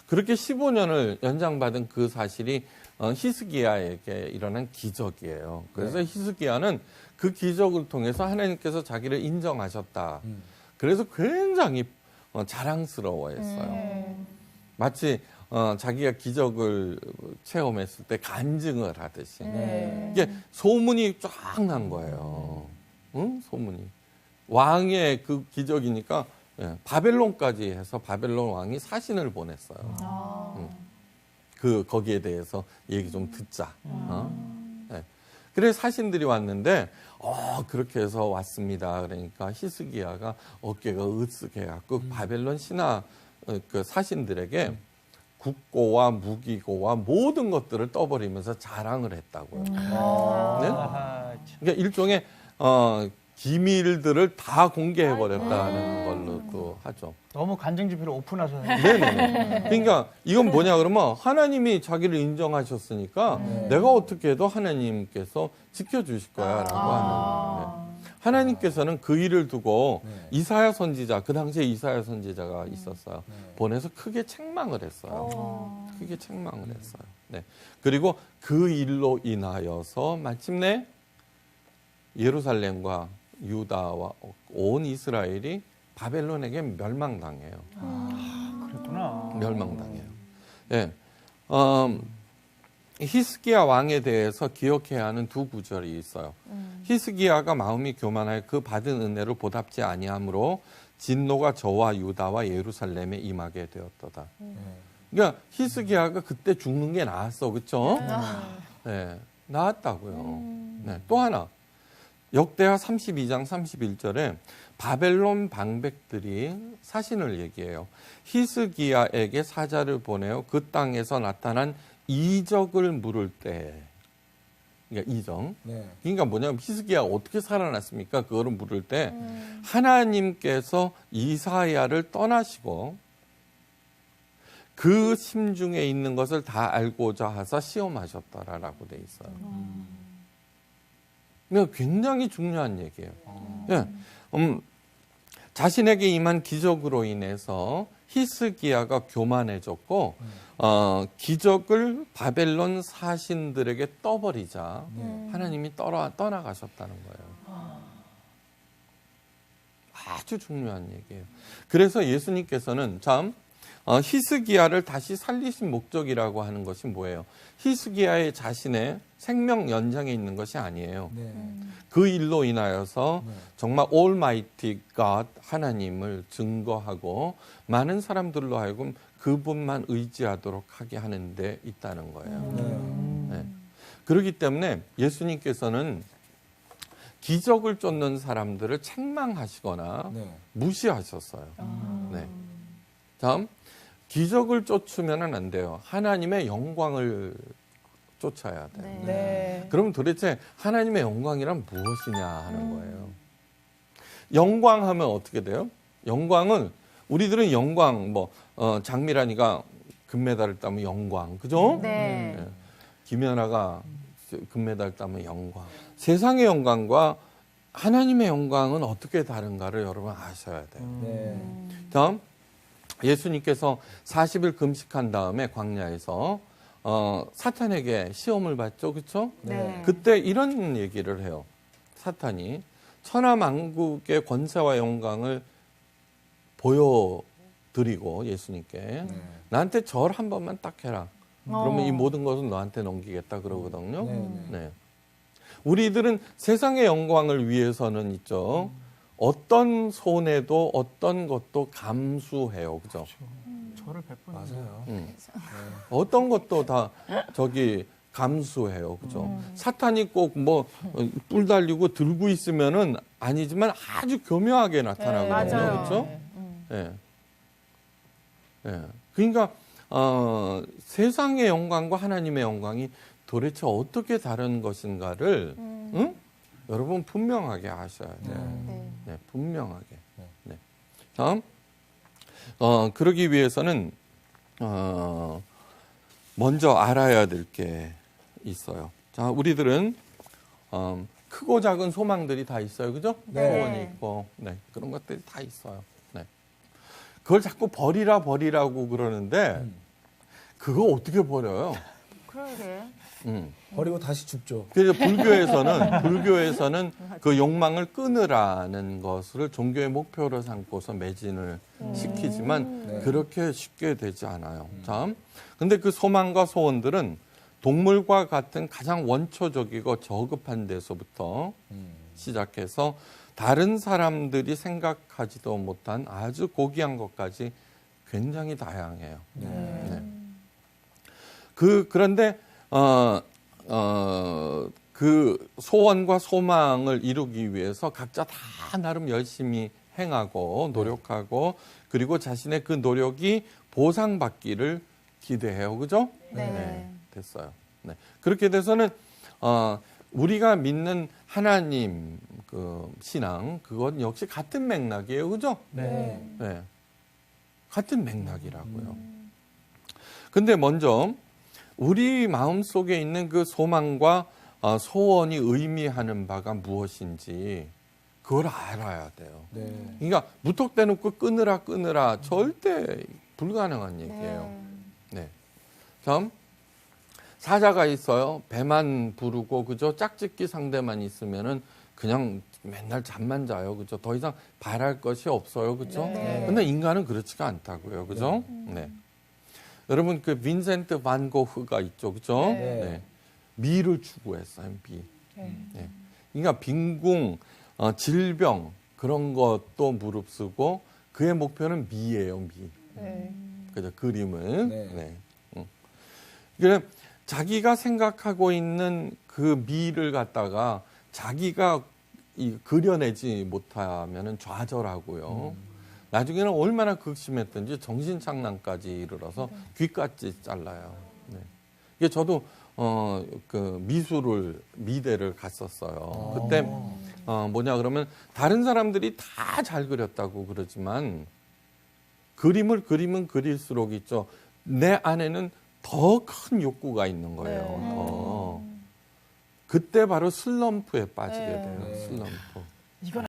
그렇게 15년을 연장받은 그 사실이 히스기야에게 일어난 기적이에요. 그래서 히스기야는 그 기적을 통해서 하나님께서 자기를 인정하셨다. 그래서 굉장히 자랑스러워했어요. 마치 자기가 기적을 체험했을 때 간증을 하듯이. 이게 소문이 쫙 난 거예요. 응? 소문이. 왕의 그 기적이니까 바벨론까지 해서 바벨론 왕이 사신을 보냈어요. 거기에 대해서 얘기 좀 듣자. 네. 그래서 사신들이 왔는데, 그렇게 해서 왔습니다. 그러니까 히스기야가 어깨가 으쓱해갖고 바벨론 신하 그 사신들에게 국고와 무기고와 모든 것들을 떠버리면서 자랑을 했다고요. 네? 그러니까 일종의 기밀들을 다 공개해버렸다는 걸로도 하죠. 너무 간증지표를 오픈하셨네요. 네네. 그러니까 이건 뭐냐 그러면 하나님이 자기를 인정하셨으니까 내가 어떻게 해도 하나님께서 지켜주실 거야 라고 하는. 네. 하나님께서는 그 일을 두고 이사야 선지자, 그 당시에 이사야 선지자가 있었어요. 보내서 크게 책망을 했어요. 크게 책망을 했어요. 네. 그리고 그 일로 인하여서 마침내 예루살렘과 유다와 온 이스라엘이 바벨론에게 멸망당해요. 그랬구나. 멸망당해요. 네. 히스기야 왕에 대해서 기억해야 하는 두 구절이 있어요. 히스기야가 마음이 교만하여 그 받은 은혜를 보답지 아니하므로 진노가 저와 유다와 예루살렘에 임하게 되었도다. 그러니까 히스기야가 그때 죽는 게 나았어, 그렇죠? 네, 나았다고요. 네, 또 하나. 역대하 32장 31절에 바벨론 방백들이 사신을 얘기해요. 히스기야에게 사자를 보내어 그 땅에서 나타난 이적을 물을 때, 그러니까 이적. 네. 그러니까 뭐냐면 히스기야가 어떻게 살아났습니까? 그거를 물을 때 하나님께서 이사야를 떠나시고 그 심중에 있는 것을 다 알고자 하사 시험하셨다라고 돼 있어요. 그러니까 굉장히 중요한 얘기예요. 예. 자신에게 임한 기적으로 인해서 히스기야가 교만해졌고 기적을 바벨론 사신들에게 떠버리자 하나님이 떠나가셨다는 거예요. 아주 중요한 얘기예요. 그래서 예수님께서는 참 히스기야를 다시 살리신 목적이라고 하는 것이 뭐예요? 히스기야의 자신의 생명 연장에 있는 것이 아니에요. 그 일로 인하여서 정말 Almighty God 하나님을 증거하고 많은 사람들로 하여금 그분만 의지하도록 하게 하는 데 있다는 거예요. 네. 그렇기 때문에 예수님께서는 기적을 쫓는 사람들을 책망하시거나 무시하셨어요. 네. 다음, 기적을 쫓으면 안 돼요. 하나님의 영광을 쫓아야 돼요. 네. 그럼 도대체 하나님의 영광이란 무엇이냐 하는 거예요. 영광하면 어떻게 돼요? 영광은 우리들은 영광, 장미란이가 금메달을 따면 영광, 그죠? 네. 네. 김연아가 금메달 따면 영광. 세상의 영광과 하나님의 영광은 어떻게 다른가를 여러분 아셔야 돼요. 네. 다음, 예수님께서 40일 금식한 다음에 광야에서 사탄에게 시험을 받죠. 그렇죠? 네. 그때 이런 얘기를 해요. 사탄이 천하만국의 권세와 영광을 보여드리고 예수님께 나한테 절 한 번만 딱 해라. 그러면 이 모든 것은 너한테 넘기겠다 그러거든요. 네. 우리들은 세상의 영광을 위해서는 있죠. 어떤 손해도 어떤 것도 감수해요. 그죠? 저를 베푸는 맞아요. 어떤 것도 다 감수해요. 그죠? 사탄이 꼭 뭐 뿔 달리고 들고 있으면은 아니지만 아주 교묘하게 나타나거든요. 맞아요. 그렇죠? 예. 예. 그러니까 세상의 영광과 하나님의 영광이 도대체 어떻게 다른 것인가를 응? 여러분 분명하게 아셔야 돼요. 네, 분명하게. 네. 다음, 그러기 위해서는 먼저 알아야 될 게 있어요. 자, 우리들은 크고 작은 소망들이 다 있어요, 그죠? 소원이 있고, 네, 그런 것들이 다 있어요. 네. 그걸 자꾸 버리라고 그러는데 그거 어떻게 버려요? 그러게. 버리고 다시 죽죠. 그래서 불교에서는 그 욕망을 끊으라는 것을 종교의 목표로 삼고서 매진을 시키지만 그렇게 쉽게 되지 않아요. 참. 근데 그 소망과 소원들은 동물과 같은 가장 원초적이고 저급한 데서부터 시작해서 다른 사람들이 생각하지도 못한 아주 고귀한 것까지 굉장히 다양해요. 네. 그런데 그 소원과 소망을 이루기 위해서 각자 다 나름 열심히 행하고 노력하고 그리고 자신의 그 노력이 보상받기를 기대해요. 그죠? 네. 됐어요. 네. 그렇게 돼서는 우리가 믿는 하나님 그 신앙 그건 역시 같은 맥락이에요. 그죠? 네. 네. 같은 맥락이라고요. 근데 먼저 우리 마음속에 있는 그 소망과 소원이 의미하는 바가 무엇인지 그걸 알아야 돼요. 그러니까 무턱대놓고 끊으라 절대 불가능한 얘기예요. 네. 다음 사자가 있어요. 배만 부르고 그죠? 짝짓기 상대만 있으면은 그냥 맨날 잠만 자요. 그죠? 더 이상 바랄 것이 없어요. 그죠? 근데 인간은 그렇지가 않다고요. 그죠? 네. 여러분 그 빈센트 반 고흐가 있죠, 그죠? 네. 미를 추구했어요, 미. 네. 그러니까 빈궁, 질병 그런 것도 무릅쓰고 그의 목표는 미예요, 미. 그죠? 그림은. 네. 그래 자기가 생각하고 있는 그 미를 갖다가 자기가 그려내지 못하면은 좌절하고요. 나중에는 얼마나 극심했든지 정신착란까지 이르러서 귀까지 잘라요. 네. 이게 저도 그 미대를 갔었어요. 그때 뭐냐 그러면 다른 사람들이 다 잘 그렸다고 그러지만 그림을 그리면 그릴수록 있죠. 내 안에는 더 큰 욕구가 있는 거예요. 그때 바로 슬럼프에 빠지게 돼요. 슬럼프.